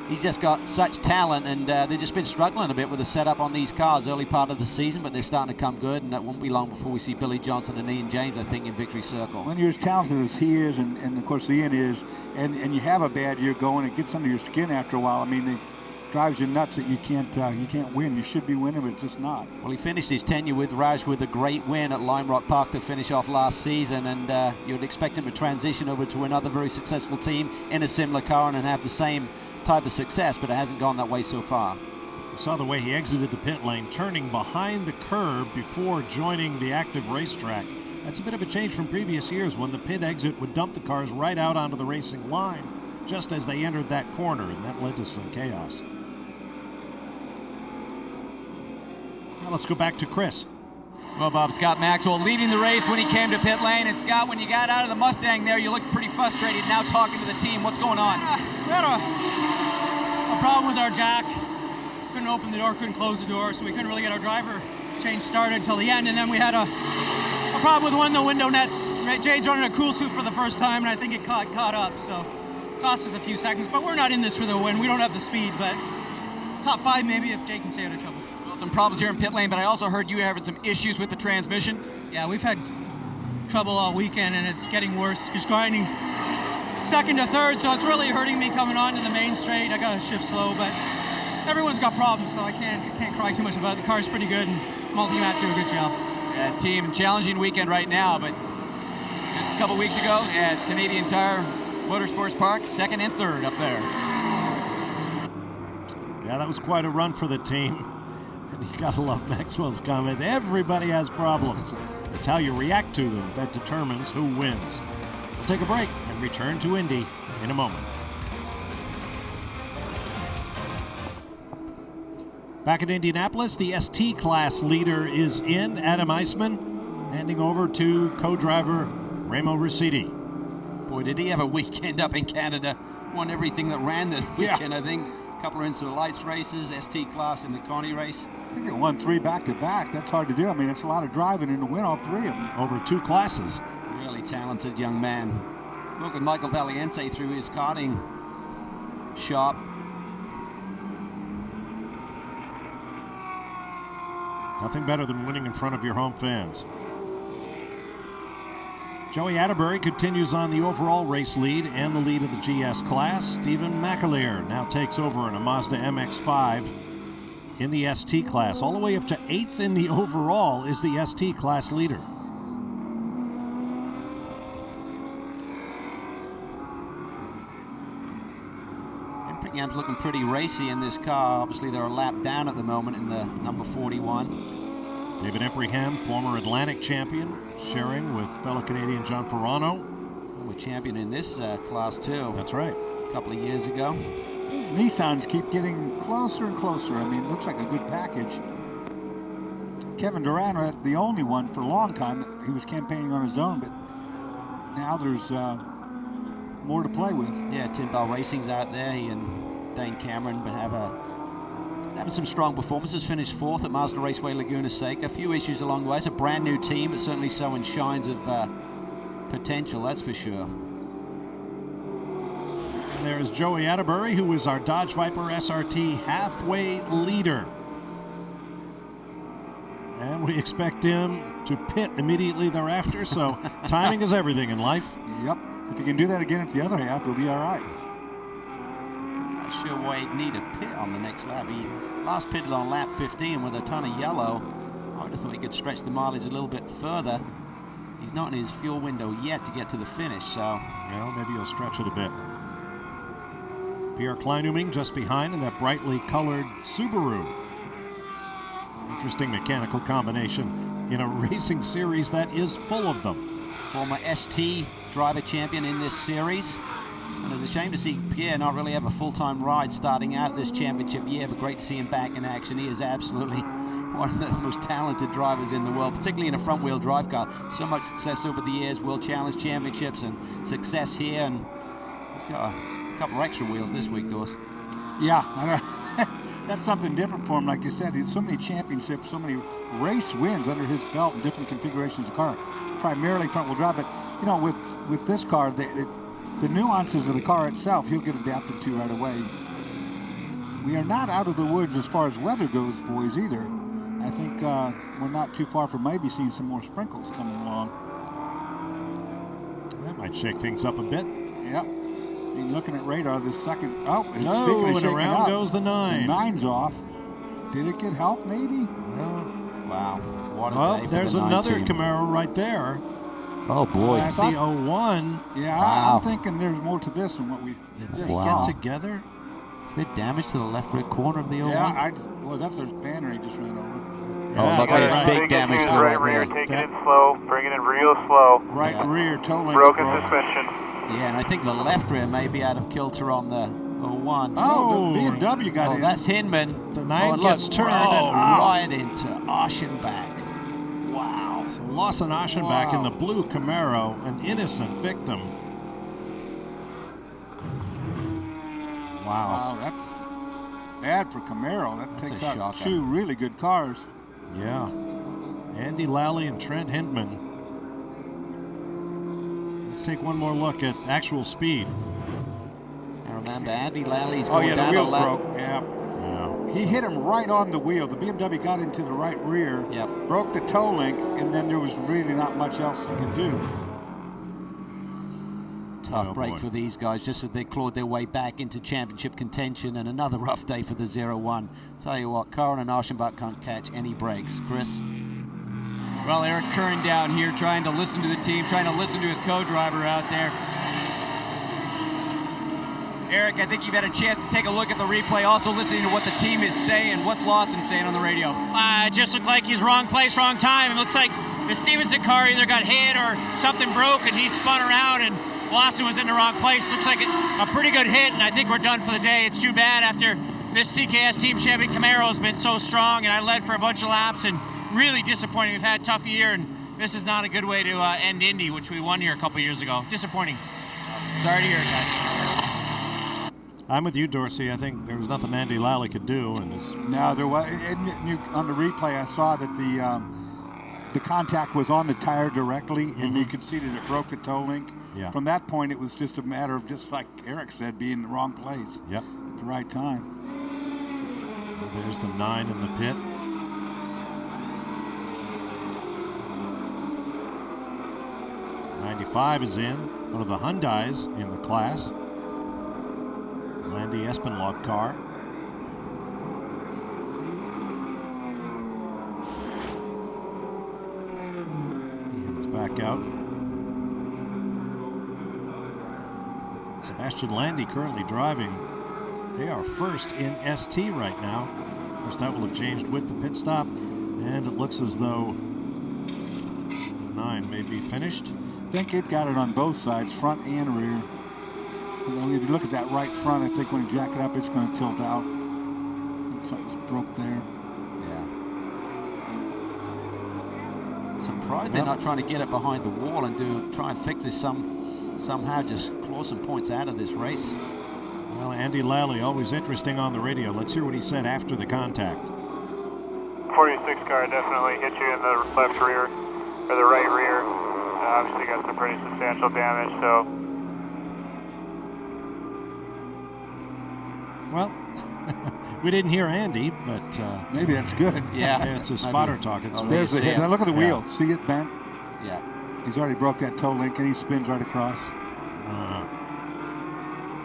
He's just got such talent, and they've just been struggling a bit with the setup on these cars early part of the season, but they're starting to come good, and that won't be long before we see Billy Johnson and Ian James, I think, in victory circle. When you're as talented as he is, and of course Ian is, and you have a bad year going, it gets under your skin after a while. I mean, it drives you nuts that you can't win. You should be winning, but it's just not. Well, he finished his tenure with Roush with a great win at Lime Rock Park to finish off last season, and you would expect him to transition over to another very successful team in a similar car and have the same type of success, but it hasn't gone that way so far. You saw the way he exited the pit lane, turning behind the curb before joining the active racetrack. That's a bit of a change from previous years when the pit exit would dump the cars right out onto the racing line just as they entered that corner, and that led to some chaos. Now let's go back to Chris. Well, Bob, Scott Maxwell leading the race when he came to pit lane. And Scott, when you got out of the Mustang there, you looked pretty frustrated. Now talking to the team, what's going on? We had a problem with our jack. Couldn't open the door, couldn't close the door, so we couldn't really get our driver change started until the end. And then we had a problem with one of the window nets. Jade's running a cool suit for the first time, and I think it caught up. So cost us a few seconds, but we're not in this for the win. We don't have the speed, but top 5 maybe if Jade can stay out of trouble. Some problems here in pit lane, but I also heard you having some issues with the transmission. Yeah, we've had trouble all weekend, and it's getting worse. Just grinding second to third, so it's really hurting me coming onto the main straight. I gotta shift slow, but everyone's got problems, so I can't cry too much about it. The car's pretty good, and Multi-Mat do a good job. Yeah, team, challenging weekend right now, but just a couple weeks ago at Canadian Tire Motorsports Park, 2nd and 3rd up there. Yeah, that was quite a run for the team. And you gotta love Maxwell's comment. Everybody has problems. It's how you react to them that determines who wins. We'll take a break and return to Indy in a moment. Back at Indianapolis, the ST class leader is in, Adam Eisman, handing over to co-driver Remo Rositi. Boy, did he have a weekend up in Canada. Won everything that ran the weekend, I think. A couple of Into the Lights races, ST class in the Connie race. I think it won 3 back-to-back. That's hard to do. I mean, it's a lot of driving and to win all 3 of them. Over 2 classes. Really talented young man. Worked with Michael Valiente through his karting shop. Nothing better than winning in front of your home fans. Joey Atterbury continues on the overall race lead and the lead of the GS class. Stephen McAleer now takes over in a Mazda MX-5 in the ST class. All the way up to 8th in the overall is the ST class leader. Brickham's looking pretty racy in this car. Obviously, they're a lap down at the moment in the number 41. David Empringham, former Atlantic champion, sharing with fellow Canadian John Ferrano. Former champion in this class, too. That's right. A couple of years ago. Nissans keep getting closer and closer. I mean, it looks like a good package. Kevin Durant had the only one for a long time. He was campaigning on his own, but now there's more to play with. Yeah, Timbal Racing's out there. He and Dane Cameron but having some strong performances. Finished 4th at Mazda Raceway Laguna Seca. A few issues along the way. It's a brand new team. It's certainly showing shines of potential, that's for sure. And there's Joey Atterbury, who is our Dodge Viper SRT halfway leader. And we expect him to pit immediately thereafter, so timing is everything in life. Yep. If you can do that again at the other half, we'll be all right. Not sure why he'd need a pit on the next lap. He last pitted on lap 15 with a ton of yellow. I would have thought he could stretch the mileage a little bit further. He's not in his fuel window yet to get to the finish, so. Well, maybe he'll stretch it a bit. Pierre Kleinuming just behind in that brightly colored Subaru. Interesting mechanical combination in a racing series that is full of them. Former ST driver champion in this series. And it's a shame to see Pierre not really have a full-time ride starting out this championship year, but great to see him back in action. He is absolutely one of the most talented drivers in the world, particularly in a front-wheel drive car. So much success over the years, World Challenge Championships and success here, and he's got a couple of extra wheels this week, Doris. Yeah, that's something different for him. Like you said, he had so many championships, so many race wins under his belt in different configurations of car, primarily front-wheel drive. But, you know, with this car, the nuances of the car itself, he'll get adapted to right away. we are not out of the woods as far as weather goes, boys, either. I think we're not too far from maybe seeing some more sprinkles coming along. That might shake things up a bit. Yep. And looking at radar, the second. Oh, no, and around goes the 9. The 9's off. Did it get help, maybe? Wow. What a day for there's the 9 another team. Camaro right there. Oh, boy. That's the 01. Yeah, Wow. I'm thinking there's more to this than what we Did just they Wow. get together? Is there damage to the left rear corner of the 01? Yeah, well, that's the banner he just ran over. Oh, look at this big damage to the right rear, taking it slow, bringing it real slow. Right rear, toe links Broken broke. suspension. Yeah, and I think the left rear may be out of kilter on the 01. Oh, the BMW got in. That's Hinman. The 9 and gets look, turned right into Aschenbach. Wow. So Lawson Aschenbach in the blue Camaro, an innocent victim. Wow, that's bad for Camaro. That That's takes a out shocker. 2 really good cars. Yeah. Andy Lally and Trent Hindman. Let's take one more look at actual speed. Now remember, Andy Lally's Oh, going yeah, the down wheels lap. broke. Yeah. He hit him right on the wheel. The BMW got into the right rear, broke the toe link, and then there was really not much else he could do. Tough break for these guys, just as they clawed their way back into championship contention, and another rough day for the 01. Tell you what, Curran and Aschenbach can't catch any breaks. Chris? Well, Eric Curran down here trying to listen to the team, trying to listen to his co-driver out there. Eric, I think you've had a chance to take a look at the replay, also listening to what the team is saying. What's Lawson saying on the radio? It just looked like he's wrong place, wrong time. It looks like the Stevenson car either got hit or something broke and he spun around and Lawson was in the wrong place. Looks like a pretty good hit, and I think we're done for the day. It's too bad after this CKS Team Champion Camaro has been so strong, and I led for a bunch of laps, and really disappointing. We've had a tough year, and this is not a good way to end Indy, which we won here a couple years ago. Disappointing. Sorry to hear it, guys. I'm with you, Dorsey. I think there was nothing Andy Lally could do. No, there was. On the replay, I saw that the contact was on the tire directly, and you could see that it broke the toe link. Yeah. From that point, it was just a matter of, just like Eric said, being in the wrong place Yep. at the right time. There's the 9 in the pit. '95 is in, one of the Hyundais in the class. Landy Espinlaub car. He heads back out. Sebastian Landy currently driving. They are first in ST right now. Of course, that will have changed with the pit stop, and it looks as though the 9 may be finished. I think it got it on both sides, front and rear. If you look at that right front, I think when you jack it up, it's going to tilt out. Something's broke there. Yeah. Surprised they're not trying to get it behind the wall and try and fix this somehow, just claw some points out of this race. Well, Andy Lally, always interesting on the radio. Let's hear what he said after the contact. 46 car definitely hit you in the left rear, or the right rear. Obviously got some pretty substantial damage, so. Well, we didn't hear Andy, but maybe that's good. Yeah, it's a spotter talking. Oh, there's the hit. Now look at the wheel. See it bent? Yeah. He's already broke that toe link, and he spins right across.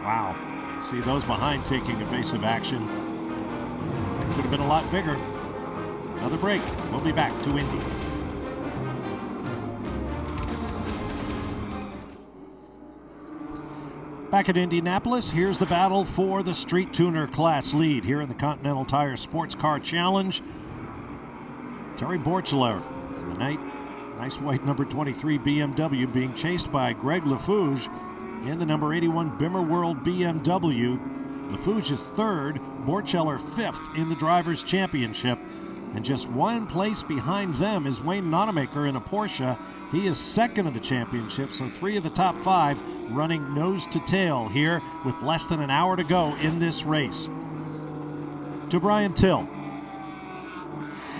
Wow. See those behind taking evasive action. Could have been a lot bigger. Another break. We'll be back to Indy. Back at Indianapolis, here's the battle for the Street Tuner Class lead here in the Continental Tire Sports Car Challenge. Terry Borchler in the nice white number 23 BMW being chased by Greg LaFouge in the number 81 Bimmer World BMW. LaFouge is third, Borchler fifth in the Drivers' Championship. And just one place behind them is Wayne Nonamaker in a Porsche. He is second of the championship, so 3 of the top 5 running nose to tail here with less than an hour to go in this race. To Brian Till.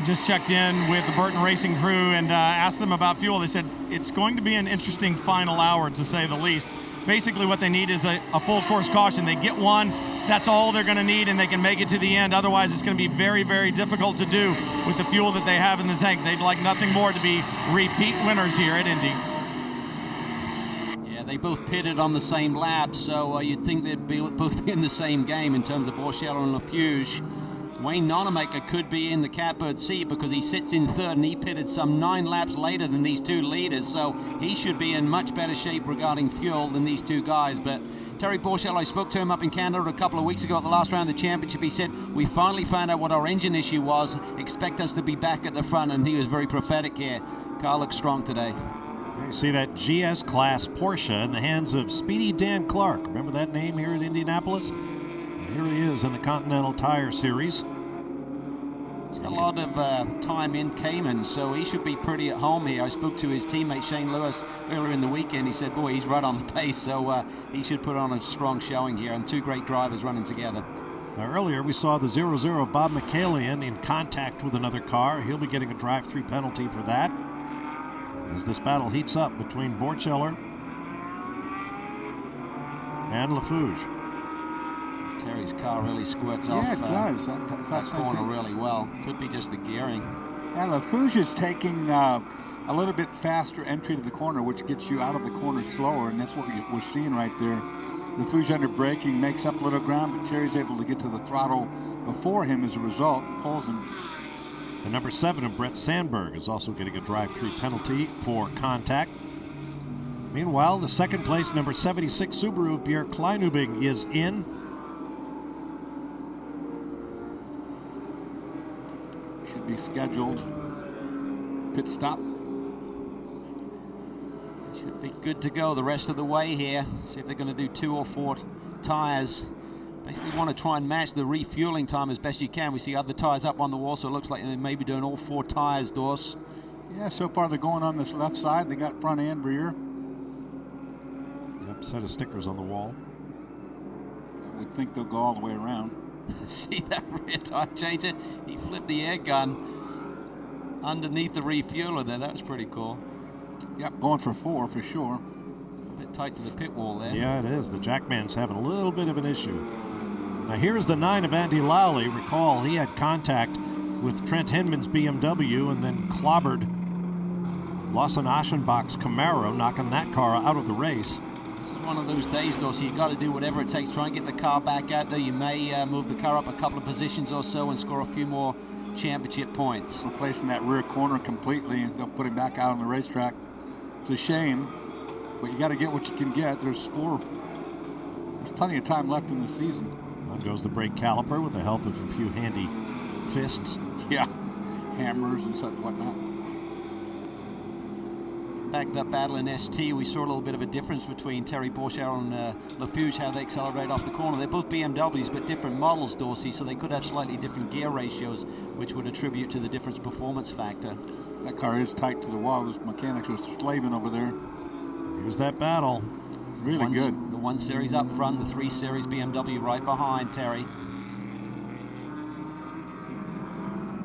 Just checked in with the Burton Racing crew and asked them about fuel. They said it's going to be an interesting final hour, to say the least. Basically what they need is a full course caution. They get one, that's all they're going to need, and they can make it to the end. Otherwise, it's going to be very, very difficult to do with the fuel that they have in the tank. They'd like nothing more to be repeat winners here at Indy. Yeah, they both pitted on the same lap, so you'd think they'd both be in the same game in terms of Bourchiello and Lafuge. Wayne Nonamaker could be in the catbird seat because he sits in third, and he pitted some 9 laps later than these two leaders, so he should be in much better shape regarding fuel than these two guys. But Terry Bourchiello, I spoke to him up in Canada a couple of weeks ago at the last round of the championship. He said, we finally found out what our engine issue was. Expect us to be back at the front, and he was very prophetic here. Car looks strong today. You see that GS class Porsche in the hands of Speedy Dan Clark. Remember that name here in Indianapolis? Here he is in the Continental Tire Series. He's got a lot of time in Cayman, so he should be pretty at home here. I spoke to his teammate Shane Lewis earlier in the weekend. He said, boy, he's right on the pace, so he should put on a strong showing here, and two great drivers running together. Now, earlier we saw the 0-0 Bob McCallion in contact with another car. He'll be getting a drive-through penalty for that as this battle heats up between Bourchiello and Lafuge. Terry's car really squirts off it does. that corner really well. Could be just the gearing. Yeah, Lafuge is taking a little bit faster entry to the corner, which gets you out of the corner slower, and that's what we're seeing right there. Lafuge under braking makes up a little ground, but Terry's able to get to the throttle before him as a result, pulls him. The number 7 of Brett Sandberg is also getting a drive-through penalty for contact. Meanwhile, the second place number 76 Subaru of Pierre Kleinubing is in. Should be scheduled pit stop. Should be good to go the rest of the way here. See if they're going to do 2 or 4 tires. Basically want to try and match the refueling time as best you can. We see other tires up on the wall, so it looks like they may be doing all 4 tires, Dors. Yeah, so far they're going on this left side. They got front and rear. Yep, set of stickers on the wall. I would think they'll go all the way around. See that rear tire changer? He flipped the air gun underneath the refueler there. That's pretty cool. Yep, going for 4 for sure. A bit tight to the pit wall there. Yeah, it is. The Jackman's having a little bit of an issue. Now here's the 9 of Andy Lally. Recall he had contact with Trent Hinman's BMW and then clobbered Lawson Aschenbach's Camaro, knocking that car out of the race. This is one of those days, though, so you've got to do whatever it takes. Try and get the car back out there. You may move the car up a couple of positions or so and score a few more championship points. Replacing that rear corner completely, and they'll put him back out on the racetrack. It's a shame, but you got to get what you can get. There's plenty of time left in the season. On goes the brake caliper with the help of a few handy fists. Yeah, hammers and such whatnot. Back to that battle in ST, we saw a little bit of a difference between Terry Bourchiello and Lafuge, how they accelerate off the corner. They're both BMWs, but different models, Dorsey, so they could have slightly different gear ratios, which would attribute to the difference performance factor. That car is tight to the wall. Those mechanics are slaving over there. Here's that battle. It's really good. The 1 Series up front, the 3 Series BMW right behind Terry.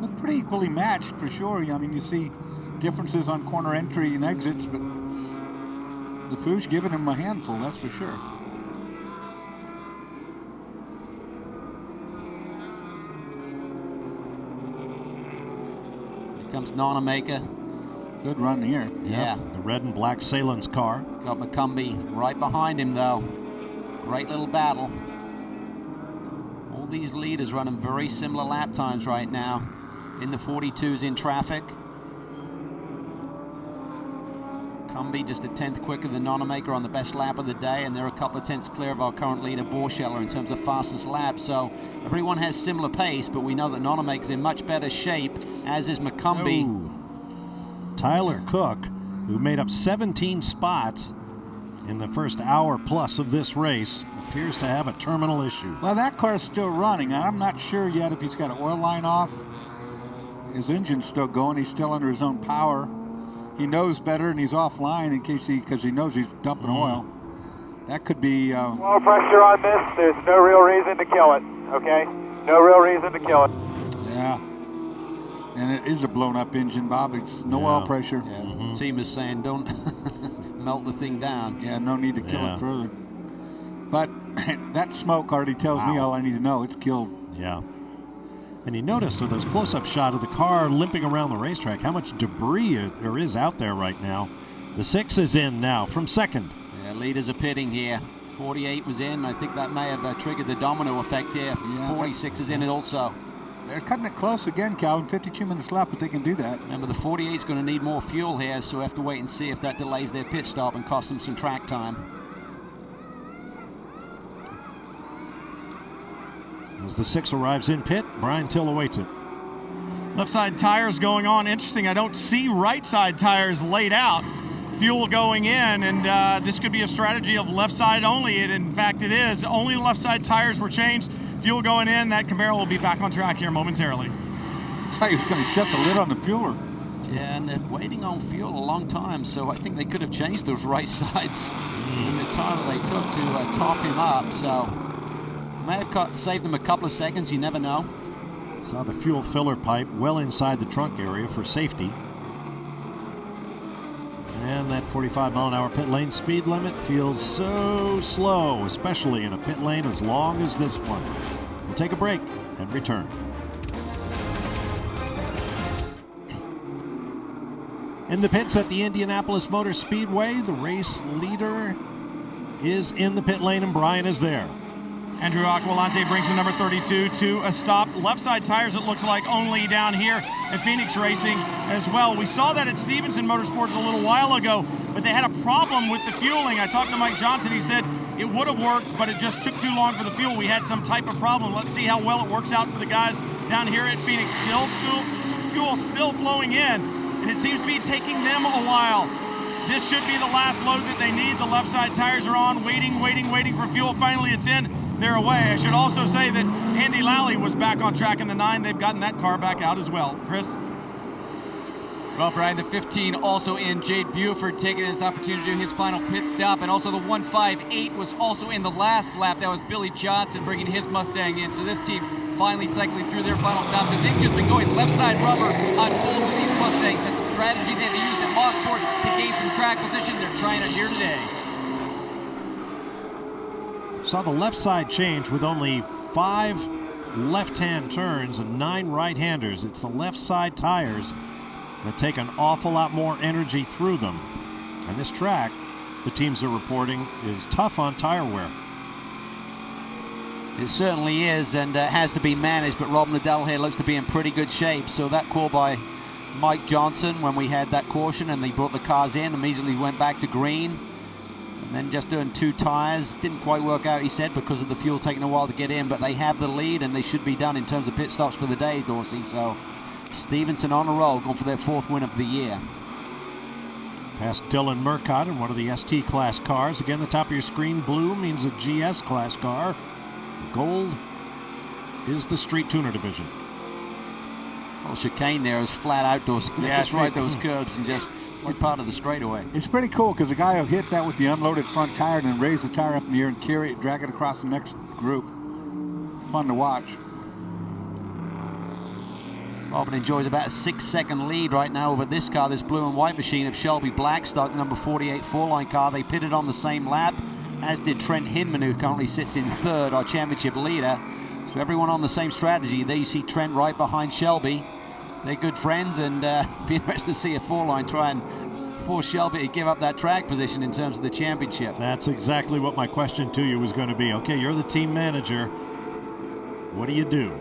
Look pretty equally matched for sure. I mean, you see differences on corner entry and exits, but Lafuge giving him a handful, that's for sure. Here comes Nonamaker. Good run here. Yeah. The red and black Salins car. Got McCumbee right behind him, though. Great little battle. All these leaders running very similar lap times right now. In the 42s in traffic. McCumbee just a 10th quicker than Nonamaker on the best lap of the day, and they're a couple of tenths clear of our current leader, Bourchiello, in terms of fastest lap. So everyone has similar pace, but we know that Nonamaker's in much better shape, as is McCumbee. Oh. Tyler Cook, who made up 17 spots in the first hour plus of this race, appears to have a terminal issue. Well, that car is still running. I'm not sure yet if he's got an oil line off. His engine's still going. He's still under his own power. He knows better, and he's offline in case because he knows he's dumping oil. That could be. Oil pressure on this. There's no real reason to kill it. Okay, no real reason to kill it. Yeah, and it is a blown-up engine, Bob. It's no oil pressure. Yeah. Team is saying don't melt the thing down. Yeah, no need to kill it further. But That smoke already tells me all I need to know. It's killed. Yeah. And you noticed with those close-up shot of the car limping around the racetrack how much debris there is out there right now. The 6 is in now from second. Yeah, leaders are pitting here. 48 was in. I think that may have triggered the domino effect here. 46 is in it also. They're cutting it close again, Calvin. 52 minutes left, but they can do that. Remember, the 48 is going to need more fuel here, so we have to wait and see if that delays their pit stop and costs them some track time. As the 6 arrives in pit, Brian Till awaits it. Left side tires going on. Interesting, I don't see right side tires laid out. Fuel going in, and this could be a strategy of left side only. In fact, it is. Only left side tires were changed. Fuel going in. That Camaro will be back on track here momentarily. I thought he was going to shut the lid on the fueler. Yeah, and they're waiting on fuel a long time, so I think they could have changed those right sides in the time that they took to top him up. So may have saved them a couple of seconds. You never know. Saw the fuel filler pipe well inside the trunk area for safety. And that 45-mile-an-hour pit lane speed limit feels so slow, especially in a pit lane as long as this one. We'll take a break and return. In the pits at the Indianapolis Motor Speedway, the race leader is in the pit lane, and Brian is there. Andrew Aquilante brings the number 32 to a stop. Left side tires, it looks like, only down here at Phoenix Racing as well. We saw that at Stevenson Motorsports a little while ago, but they had a problem with the fueling. I talked to Mike Johnson. He said it would have worked, but it just took too long for the fuel. We had some type of problem. Let's see how well it works out for the guys down here at Phoenix. Fuel still flowing in, and it seems to be taking them a while. This should be the last load that they need. The left side tires are on, waiting for fuel. Finally, it's in. They're away. I should also say that Andy Lally was back on track in the 9. They've gotten that car back out as well. Chris? Well, Brian, the 15 also in. Jade Buford taking his opportunity to do his final pit stop. And also the 158 was also in the last lap. That was Billy Johnson bringing his Mustang in. So this team finally cycling through their final stops. And they've just been going left side rubber on both of these Mustangs. That's a strategy that they used at Mosport to gain some track position. They're trying it here today. Saw the left side change with only 5 left-hand turns and 9 right-handers. It's the left side tires that take an awful lot more energy through them. And this track, the teams are reporting, is tough on tire wear. It certainly is, and has to be managed, but Rob Liddell here looks to be in pretty good shape. So that call by Mike Johnson when we had that caution and they brought the cars in, immediately went back to green. And then just doing 2 tires. Didn't quite work out, he said, because of the fuel taking a while to get in, but they have the lead and they should be done in terms of pit stops for the day, Dorsey. So Stevenson on a roll, going for their 4th win of the year. Past Dylan Murcott in one of the ST class cars. Again, the top of your screen, blue means a GS class car. The gold is the street tuner division. Well, chicane there is flat out, Dorsey. Yeah, just right those curbs and just part of the straightaway. It's pretty cool because the guy will hit that with the unloaded front tire and then raise the tire up in the air and carry it, drag it across the next group. It's fun to watch. Robin enjoys about a 6-second lead right now over this car, this blue and white machine of Shelby Blackstock, number 48 4-line car. They pitted on the same lap, as did Trent Hinman, who currently sits in 3rd, our championship leader. So everyone on the same strategy. There you see Trent right behind Shelby. They're good friends, and be interested to see a 4-line try and force Shelby to give up that track position in terms of the championship. That's exactly what my question to you was going to be. Okay, you're the team manager. What do you do?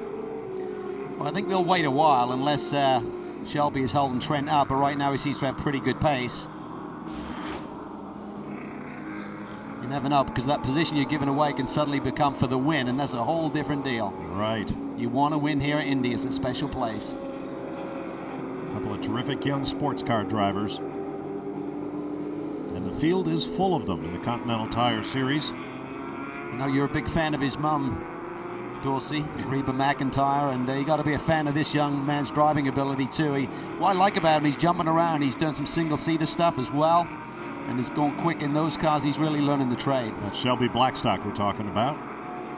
Well, I think they'll wait a while unless Shelby is holding Trent up, but right now he seems to have pretty good pace. You never know, because that position you're giving away can suddenly become for the win, and that's a whole different deal. Right. You want to win here at Indy. It's a special place. Couple of terrific young sports car drivers. And the field is full of them in the Continental Tire Series. I know you're a big fan of his mum, Dorsey, Reba McIntyre, and you got to be a fan of this young man's driving ability too. What I like about him, he's jumping around. He's done some single-seater stuff as well, and he's going quick in those cars. He's really learning the trade. That's Shelby Blackstock we're talking about.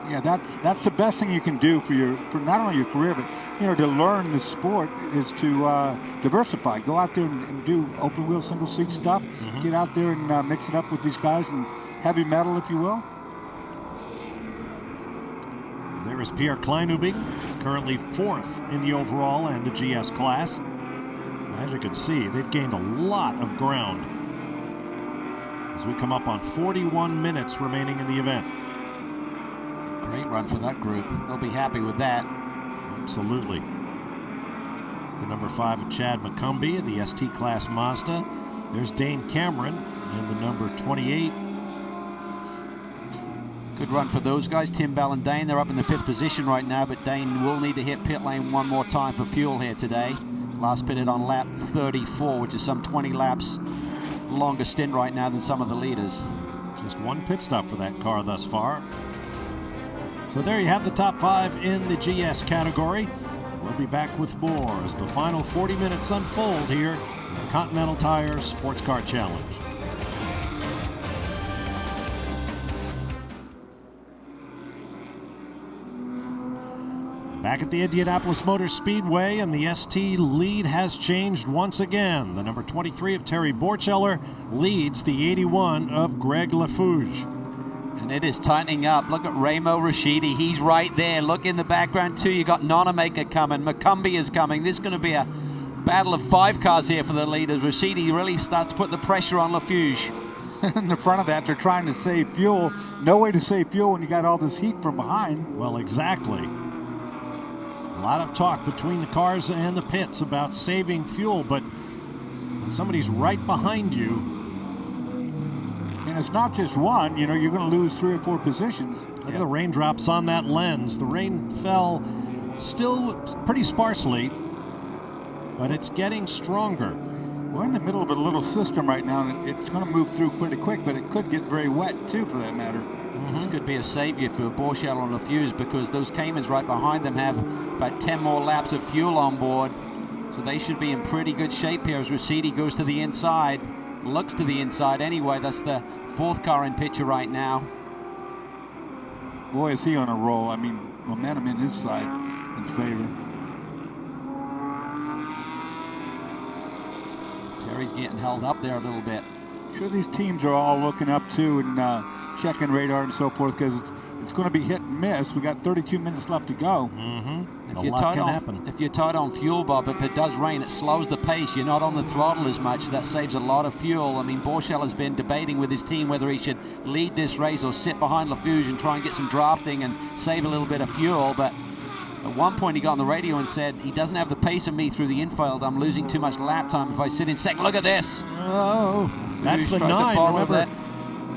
Yeah, that's the best thing you can do for not only your career, but to learn the sport is to diversify. Go out there and do open wheel single seat stuff. Get out there and mix it up with these guys and heavy metal, if you will. Here is Pierre Kleinubing, currently 4th in the overall and the GS class. As you can see, they've gained a lot of ground as we come up on 41 minutes remaining in the event. Great run for that group. They'll be happy with that. Absolutely. It's the number 5 of Chad McCumbee in the ST class Mazda. There's Dane Cameron in the number 28. Good run for those guys, Tim Bell and Dane. They're up in the 5th position right now, but Dane will need to hit pit lane one more time for fuel here today. Last pitted on lap 34, which is some 20 laps longer stint right now than some of the leaders. Just one pit stop for that car thus far. So there you have the top 5 in the GS category. We'll be back with more as the final 40 minutes unfold here in the Continental Tire Sports Car Challenge. Back at the Indianapolis Motor Speedway, and the ST lead has changed once again. The number 23 of Terry Borcheller leads the 81 of Greg LaFouge. And it is tightening up. Look at Ramo Rashidi. He's right there. Look in the background, too. You got Nonamaker coming. McCumbee is coming. This is going to be a battle of 5 cars here for the leaders. Rashidi really starts to put the pressure on LaFouge. In the front of that, they're trying to save fuel. No way to save fuel when you got all this heat from behind. Well, exactly. A lot of talk between the cars and the pits about saving fuel, but when somebody's right behind you, and it's not just one, you know, you're going to lose 3 or 4 positions. Look at the raindrops on that lens. The rain fell still pretty sparsely, but it's getting stronger. We're in the middle of a little system right now, and it's going to move through pretty quick, but it could get very wet, too, for that matter. This could be a savior for Borcheller and LaFouge because those Caymans right behind them have about 10 more laps of fuel on board. So they should be in pretty good shape here as Rashidi goes to the inside. Looks to the inside anyway. That's the 4th car in picture right now. Boy, is he on a roll. I mean, momentum in his side in favor. Terry's getting held up there a little bit. Sure, these teams are all looking up too and checking radar and so forth because it's going to be hit and miss. We got 32 minutes left to go. If you're tight on fuel, Bob, if it does rain, it slows the pace. You're not on the throttle as much. That saves a lot of fuel. I mean, Borcheller has been debating with his team whether he should lead this race or sit behind LaFouge and try and get some drafting and save a little bit of fuel. But at one point, he got on the radio and said, he doesn't have the pace of me through the infield. I'm losing too much lap time if I sit in second. Look at this. Oh, that's the 9. Remember,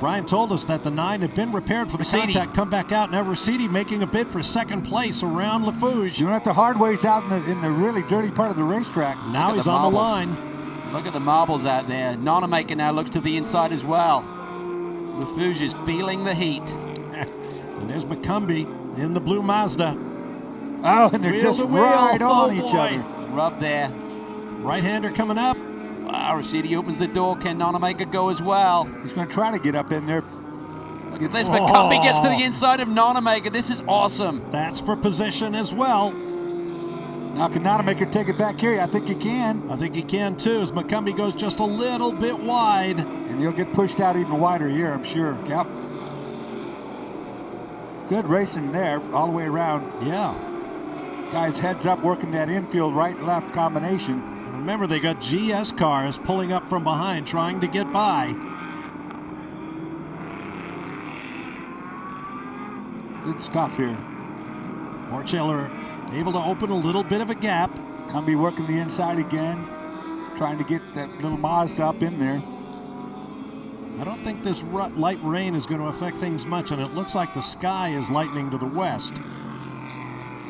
Brian told us that the 9 had been repaired for the contact, come back out. Now Rashidi making a bid for 2nd place around LaFouge. Doing it the hard ways out in the really dirty part of the racetrack. Now he's on the line. Look at the marbles out there. Nonamaker now looks to the inside as well. LaFouge is feeling the heat. And there's McCumbee in the blue Mazda. Oh, and they're just right on each other. Rub there. Right-hander coming up. Wow, Rashidi opens the door. Can Nonamaker go as well? He's going to try to get up in there. Look at this. McCumbee gets to the inside of Nonamaker. This is awesome. That's for position as well. Now, can Nonamaker take it back here? I think he can. I think he can, too, as McCumbee goes just a little bit wide. And he'll get pushed out even wider here, I'm sure. Yep. Good racing there all the way around. Yeah. Guys heads up working that infield right-left combination. Remember, they got GS cars pulling up from behind trying to get by. Good stuff here. Borcheller able to open a little bit of a gap. Cumbie working the inside again, trying to get that little Mazda up in there. I don't think this light rain is going to affect things much, and it looks like the sky is lightening to the west.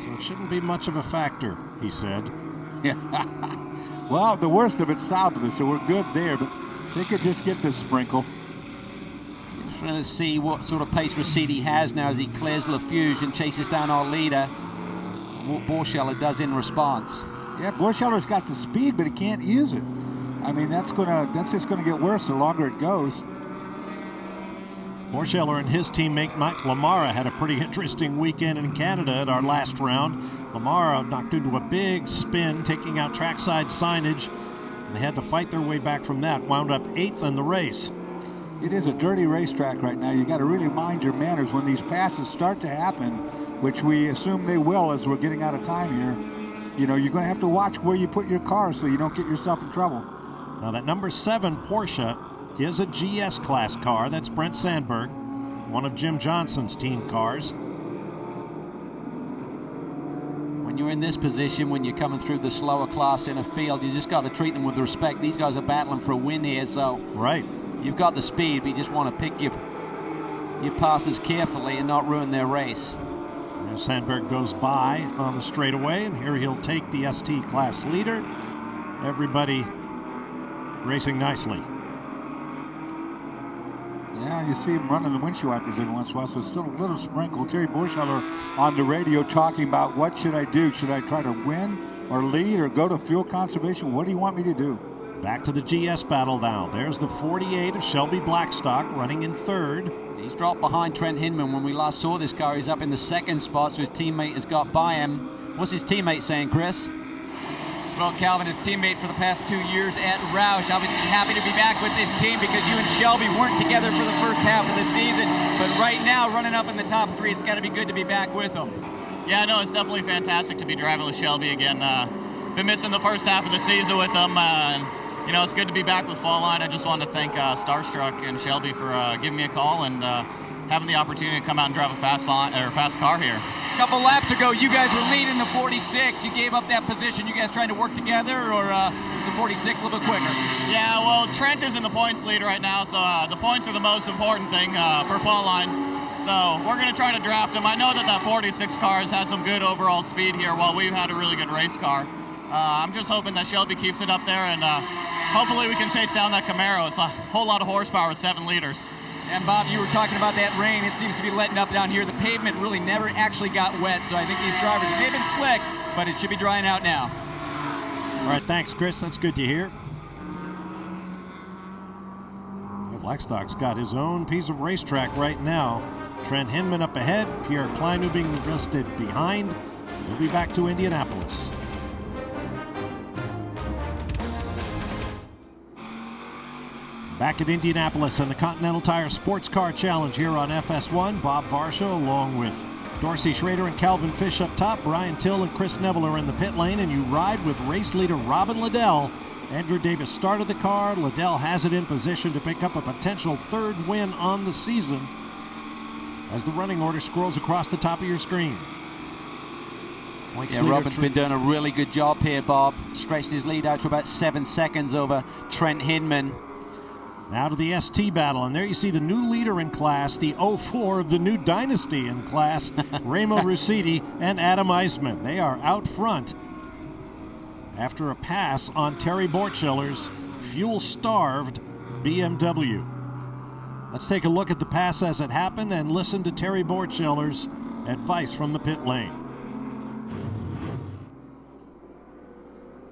So it shouldn't be much of a factor, he said. Yeah. Well, the worst of it's south of us, so we're good there, but they could just get this sprinkle. Just trying to see what sort of pace Rashidi has now as he clears LaFouge and chases down our leader. What Borcheller does in response. Yeah, Borcheller's got the speed, but he can't use it. I mean, that's just gonna get worse the longer it goes. Borcheller and his teammate Mike Lamara had a pretty interesting weekend in Canada at our last round. Lamara knocked into a big spin, taking out trackside signage. And they had to fight their way back from that. Wound up 8th in the race. It is a dirty racetrack right now. You got to really mind your manners when these passes start to happen. which we assume they will as we're getting out of time here, you know, you're going to have to watch where you put your car so you don't get yourself in trouble. Now that number 7 Porsche is a GS class car. That's Brent Sandberg, one of Jim Johnson's team cars. When you're in this position, when you're coming through the slower class in a field, you just got to treat them with respect. These guys are battling for a win here, so right. You've got the speed, but you just want to pick your passes carefully and not ruin their race. Now Sandberg goes by on the straightaway, and here he'll take the ST class leader. Everybody racing nicely. Yeah, you see him running the windshield wipers every once in a while, so it's still a little sprinkle. Terry Borscheller on the radio talking about what should I do? Should I try to win or lead or go to fuel conservation? What do you want me to do? Back to the GS battle now. There's the 48 of Shelby Blackstock running in 3rd. He's dropped behind Trent Hinman. When we last saw this car, he's up in the 2nd spot, so his teammate has got by him. What's his teammate saying, Chris? Well, Calvin, his teammate for the past 2 years at Roush, obviously happy to be back with this team because you and Shelby weren't together for the first half of the season. But right now, running up in the top 3, it's got to be good to be back with them. Yeah, no, it's definitely fantastic to be driving with Shelby again. Been missing the first half of the season with them. You know, it's good to be back with Fall Line. I just wanted to thank Starstruck and Shelby for giving me a call and having the opportunity to come out and drive a fast car here. A couple laps ago, you guys were leading the 46. You gave up that position. You guys trying to work together, or is the 46 a little bit quicker? Yeah, well, Trent is in the points lead right now, so the points are the most important thing for Fall Line. So we're going to try to draft him. I know that 46 car has had some good overall speed here while we've had a really good race car. I'm just hoping that Shelby keeps it up there, and hopefully we can chase down that Camaro. It's a whole lot of horsepower with 7 liters. And Bob, you were talking about that rain. It seems to be letting up down here. The pavement really never actually got wet, so I think these drivers, they've been slick, but it should be drying out now. All right, thanks, Chris. That's good to hear. Blackstock's got his own piece of racetrack right now. Trent Hinman up ahead, Pierre Kleinubing rested behind. We'll be back to Indianapolis. Back at Indianapolis and the Continental Tire Sports Car Challenge here on FS1. Bob Varsha along with Dorsey Schrader and Calvin Fish up top. Brian Till and Chris Neville are in the pit lane, and you ride with race leader Robin Liddell. Andrew Davis started the car. Liddell has it in position to pick up a potential 3rd win on the season as the running order scrolls across the top of your screen. Robin's been doing a really good job here, Bob. Stretched his lead out to about 7 seconds over Trent Hinman. Now to the ST battle, and there you see the new leader in class, the 04 of the new dynasty in class, Remo Rusiti and Adam Eisman. They are out front after a pass on Terry Borcheller's fuel-starved BMW. Let's take a look at the pass as it happened and listen to Terry Borcheller's advice from the pit lane.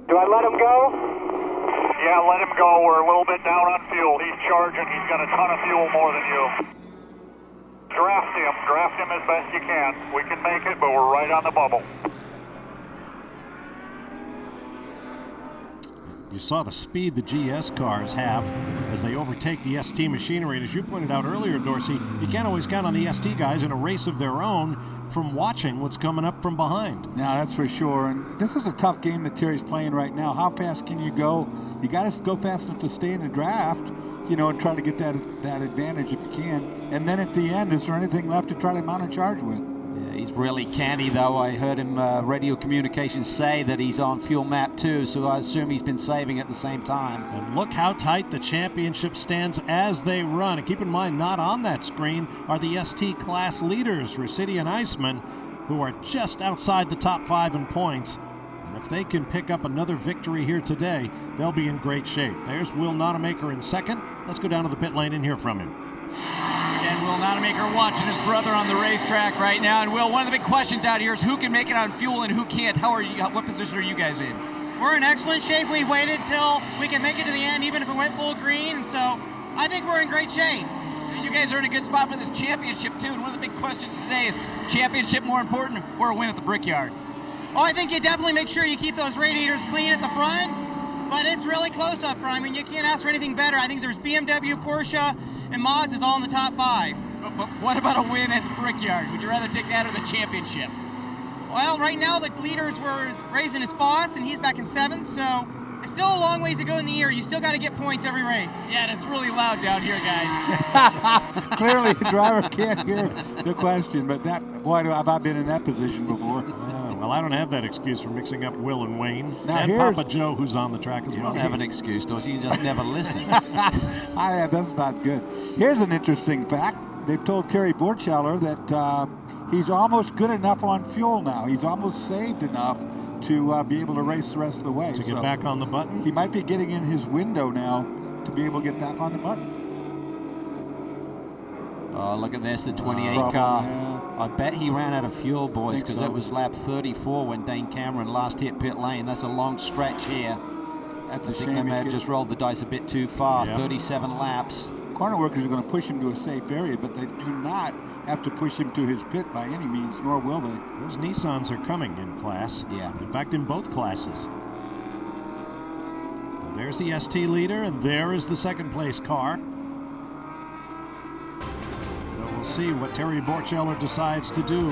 Do I let him go? Yeah, let him go. We're a little bit down on fuel. He's charging. He's got a ton of fuel more than you. Draft him. Draft him as best you can. We can make it, but we're right on the bubble. You saw the speed the GS cars have as they overtake the ST machinery. And as you pointed out earlier, Dorsey, you can't always count on the ST guys in a race of their own from watching what's coming up from behind. Yeah, that's for sure. And this is a tough game that Terry's playing right now. How fast can you go? You got to go fast enough to stay in the draft, you know, and try to get that advantage if you can. And then at the end, is there anything left to try to mount a charge with? Yeah, he's really canny, though. I heard him radio communications say that he's on fuel map 2, so I assume he's been saving at the same time. And look how tight the championship stands as they run. And keep in mind, not on that screen are the ST class leaders, Rusiti and Eisman, who are just outside the top 5 in points. And if they can pick up another victory here today, they'll be in great shape. There's Will Nonamaker in 2nd. Let's go down to the pit lane and hear from him. And Will Nonamaker watching his brother on the racetrack right now. And Will, one of the big questions out here is who can make it on fuel and who can't. How are you? What position are you guys in? We're in excellent shape. We waited till we can make it to the end, even if it went full green. And so I think we're in great shape. And you guys are in a good spot for this championship, too. And one of the big questions today is championship more important or a win at the Brickyard? Oh, I think you definitely make sure you keep those radiators clean at the front. But it's really close up front. I mean, you can't ask for anything better. I think there's BMW, Porsche, and Moz is all in the top 5. but what about a win at the Brickyard? Would you rather take that or the championship? Well, right now the leaders were racing is Foss, and he's back in 7th, so it's still a long ways to go in the year. You still got to get points every race. Yeah, and it's really loud down here, guys. Clearly, the driver can't hear the question, but boy, have I been in that position before. Well, I don't have that excuse for mixing up Will and Wayne. Now and Papa Joe, who's on the track as You well. don't have an excuse, Dorsey. You just never listen. That's not good. Here's an interesting fact. They've told Terry Borcheller that he's almost good enough on fuel now. He's almost saved enough to be able to race the rest of the way. To get back on the button? He might be getting in his window now to be able to get back on the button. Oh, look at this, the 28 car. Yeah. I bet he ran out of fuel, boys, because that was lap 34 when Dane Cameron last hit pit lane. That's a long stretch here. That's I a think shame. they may have just rolled the dice a bit too far. Yeah. 37 laps. Corner workers are going to push him to a safe area, but they do not have to push him to his pit by any means, nor will they. Those Nissans are coming in class. Yeah. In fact, in both classes. So there's the ST leader, and there is the second place car. So we'll see what Terry Borcheller decides to do.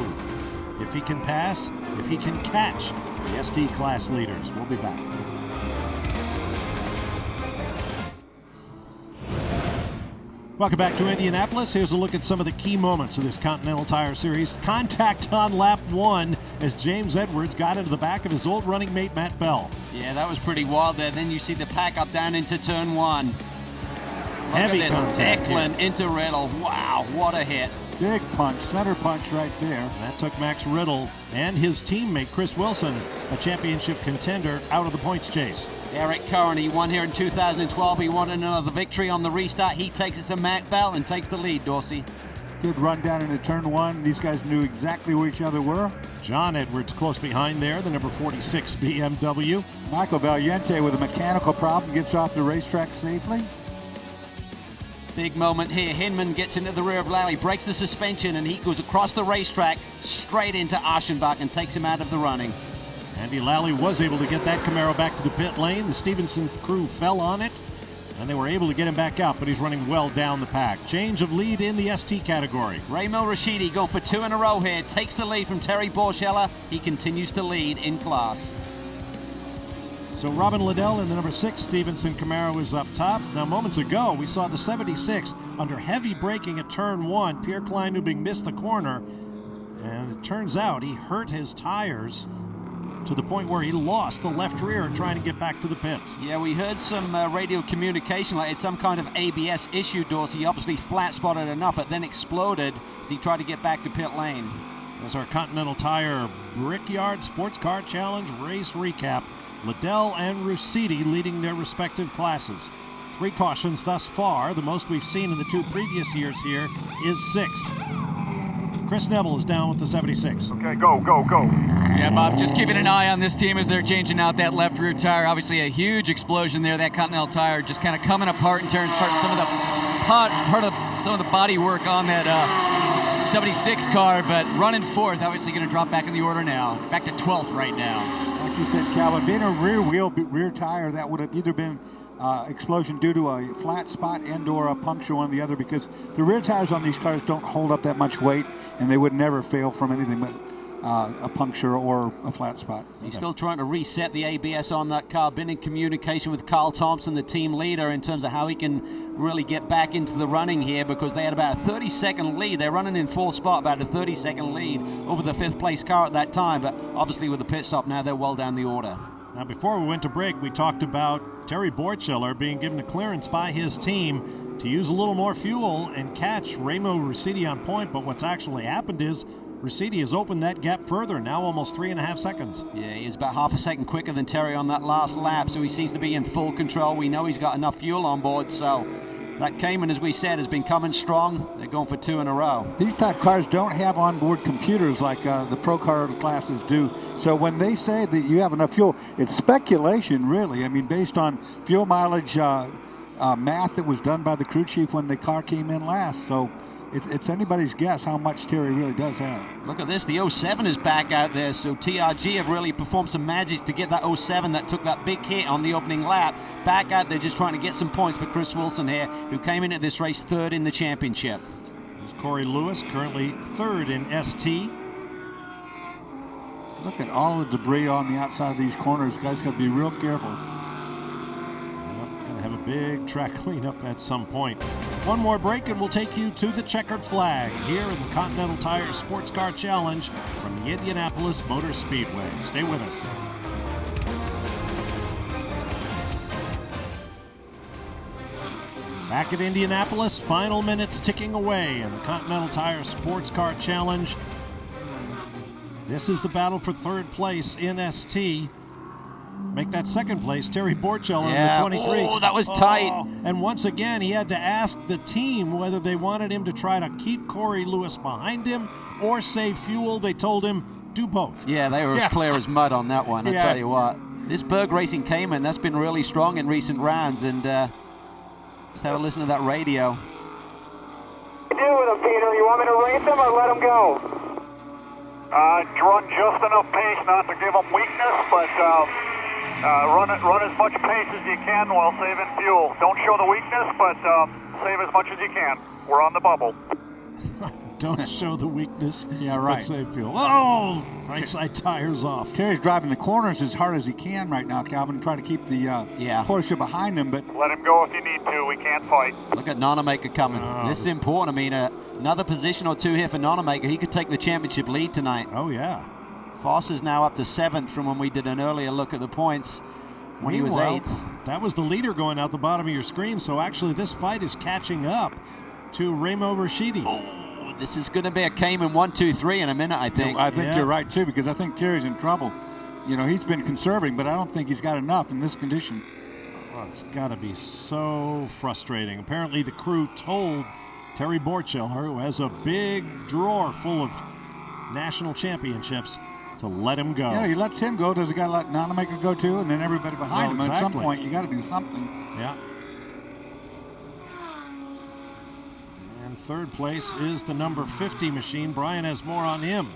If he can pass, if he can catch the ST class leaders. We'll be back. Welcome back to Indianapolis. Here's a look at some of the key moments of this Continental Tire Series. Contact on lap 1 as James Edwards got into the back of his old running mate, Matt Bell. Yeah, that was pretty wild there. Then you see the pack up down into turn 1. Look Heavy at this, contact Declan here. into Riddle. Wow, what a hit. Big punch, center punch right there. That took Max Riddle and his teammate, Chris Wilson, a championship contender, out of the points chase. Eric Curran, he won here in 2012. He wanted another victory on the restart. He takes it to Matt Bell and takes the lead, Dorsey. Good run down into turn 1. These guys knew exactly where each other were. John Edwards close behind there, the number 46 BMW. Michael Valiente with a mechanical problem gets off the racetrack safely. Big moment here. Hinman gets into the rear of Lally, breaks the suspension, and he goes across the racetrack straight into Aschenbach and takes him out of the running. Andy Lally was able to get that Camaro back to the pit lane. The Stevenson crew fell on it, and they were able to get him back out, but he's running well down the pack. Change of lead in the ST category. Raymond Rashidi going for 2 in a row here. Takes the lead from Terry Borcheller. He continues to lead in class. So Robin Liddell in the number 6 Stevenson Camaro is up top. Now, moments ago, we saw the 76 under heavy braking at turn 1. Pierre Kleinubing missed the corner, and it turns out he hurt his tires to the point where he lost the left rear trying to get back to the pits. Yeah, we heard some radio communication, like it's some kind of ABS issue, Dorsey. He obviously flat spotted enough, it then exploded as he tried to get back to pit lane. There's our Continental Tire Brickyard Sports Car Challenge race recap. Liddell and Rusiti leading their respective classes. 3 cautions thus far. The most we've seen in the 2 previous years here is 6. Chris Neville is down with the 76. Okay, go. Yeah, Bob, just keeping an eye on this team as they're changing out that left rear tire. Obviously a huge explosion there. That Continental Tire just kind of coming apart in terms of some of the body work on that 76 car, but running 4th, obviously going to drop back in the order now. Back to 12th right now. Like you said, Calvin, being a rear tire, that would have either been explosion due to a flat spot and or a puncture, one or the other, because the rear tires on these cars don't hold up that much weight, and they would never fail from anything but a puncture or a flat spot. He's still trying to reset the ABS on that car. Been in communication with Carl Thompson, the team leader, in terms of how he can really get back into the running here, because they had about a 30-second lead. They're running in 4th spot, about a 30-second lead over the 5th place car at that time, but obviously with the pit stop now, they're well down the order. Now, before we went to break, we talked about Terry Borcheller being given a clearance by his team to use a little more fuel and catch Remo Rusiti on point, but what's actually happened is Rusiti has opened that gap further, now almost 3.5 seconds. Yeah, he's about half a second quicker than Terry on that last lap, so he seems to be in full control. We know he's got enough fuel on board, so that Cayman, as we said, has been coming strong. They're going for 2 in a row. These type cars don't have onboard computers like the pro car classes do. So when they say that you have enough fuel, it's speculation, really. I mean, based on fuel mileage math that was done by the crew chief when the car came in last. So it's anybody's guess how much Terry really does have. Look at this. The 07 is back out there, so TRG have really performed some magic to get that 07 that took that big hit on the opening lap back out there, just trying to get some points for Chris Wilson here, who came in at this race 3rd in the championship. There's Corey Lewis, currently third in ST. Look at all the debris on the outside of these corners. Guys got to be real careful. Going to have a big track cleanup at some point. One more break and we'll take you to the checkered flag here in the Continental Tire Sports Car Challenge from the Indianapolis Motor Speedway. Stay with us. Back at Indianapolis, final minutes ticking away in the Continental Tire Sports Car Challenge. This is the battle for third place in ST. Make that second place, Terry Borchell in the 23. Oh, that was tight. And once again, he had to ask the team whether they wanted him to try to keep Corey Lewis behind him or save fuel. They told him, do both. Yeah, they were as clear as mud on that one, I tell you what. This Berg Racing Cayman, that's been really strong in recent rounds, and let's have a listen to that radio. What do you do with him, Peter? You want me to race him or let him go? Run just enough pace not to give him weakness, but run as much pace as you can while saving fuel. Don't show the weakness, but save as much as you can. We're on the bubble. Don't show the weekness. Yeah, right. But save fuel. Oh, right side tires off. Terry's driving the corners as hard as he can right now, Calvin, trying to keep the Porsche behind him. But let him go if you need to. We can't fight. Look at Nonamaker coming. This is important. I mean, another position or two here for Nonamaker. He could take the championship lead tonight. Oh, yeah. Foss is now up to 7th from when we did an earlier look at the points when he was 8th. That was the leader going out the bottom of your screen, so actually this fight is catching up to Remo Rashidi. Oh, this is going to be a Cayman 1, 2, 3 in a minute, I think. I think you're right, too, because I think Terry's in trouble. You know, he's been conserving, but I don't think he's got enough in this condition. Oh, it's got to be so frustrating. Apparently the crew told Terry Borchiller, who has a big drawer full of national championships, to let him go. Yeah, he lets him go. Does he got to let Nonamaker go, too? And then everybody behind him. Exactly. At some point, you got to do something. Yeah. And third place is the number 50 machine. Brian has more on him.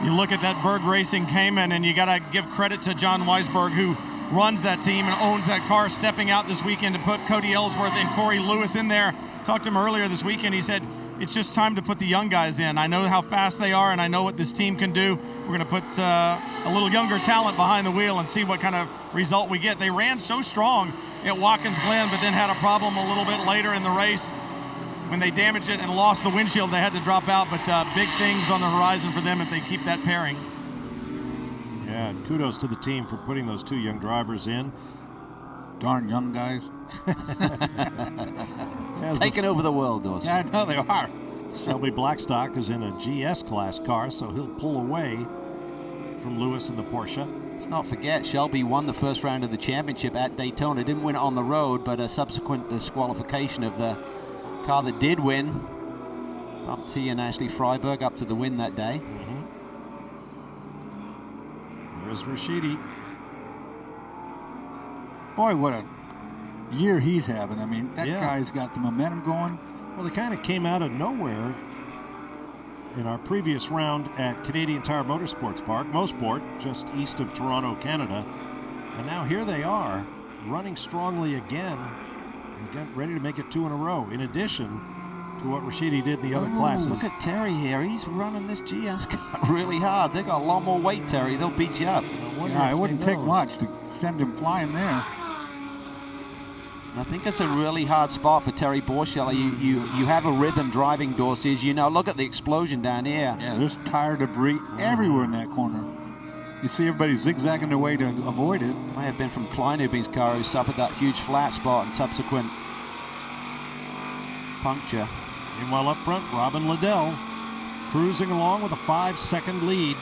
You look at that Berg Racing Cayman, and you got to give credit to John Weisberg, who runs that team and owns that car, stepping out this weekend to put Cody Ellsworth and Corey Lewis in there. Talked to him earlier this weekend. He said, it's just time to put the young guys in. I know how fast they are, and I know what this team can do. We're going to put a little younger talent behind the wheel and see what kind of result we get. They ran so strong at Watkins Glen, but then had a problem a little bit later in the race. When they damaged it and lost the windshield, they had to drop out, but big things on the horizon for them if they keep that pairing. Yeah, kudos to the team for putting those two young drivers in. Darn young guys. Taking over the world, Dorsey. Yeah, I know they are. Shelby Blackstock is in a GS class car, so he'll pull away from Lewis in the Porsche. Let's not forget, Shelby won the first round of the championship at Daytona. Didn't win it on the road, but a subsequent disqualification of the car that did win bumped T and Ashley Freiberg up to the win that day. There's Rashidi. Boy, what a year he's having. I mean, that guy's got the momentum going. Well, they kind of came out of nowhere in our previous round at Canadian Tire Motorsports Park, Mosport, just east of Toronto, Canada. And now here they are, running strongly again and get ready to make it 2 in a row, in addition to what Rashidi did in the other classes. Look at Terry here. He's running this GS car really hard. They got a lot more weight, Terry. They'll beat you up. Yeah, it wouldn't take much to send him flying there. I think it's a really hard spot for Terry Borchella. You have a rhythm driving, Dorsey, as you know. Look at the explosion down here. Yeah, there's tire debris everywhere in that corner. You see everybody zigzagging their way to avoid it. May have been from Kleinubing's car who suffered that huge flat spot and subsequent puncture. Meanwhile, up front, Robin Liddell cruising along with a 5-second lead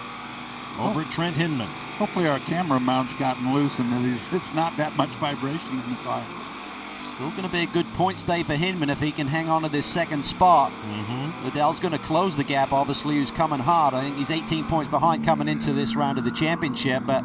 over Trent Hinman. Hopefully our camera mount's gotten loose and that it's not that much vibration in the car. Still going to be a good points day for Hinman if he can hang on to this second spot. Liddell's going to close the gap, obviously, who's coming hard. I think he's 18 points behind coming into this round of the championship, but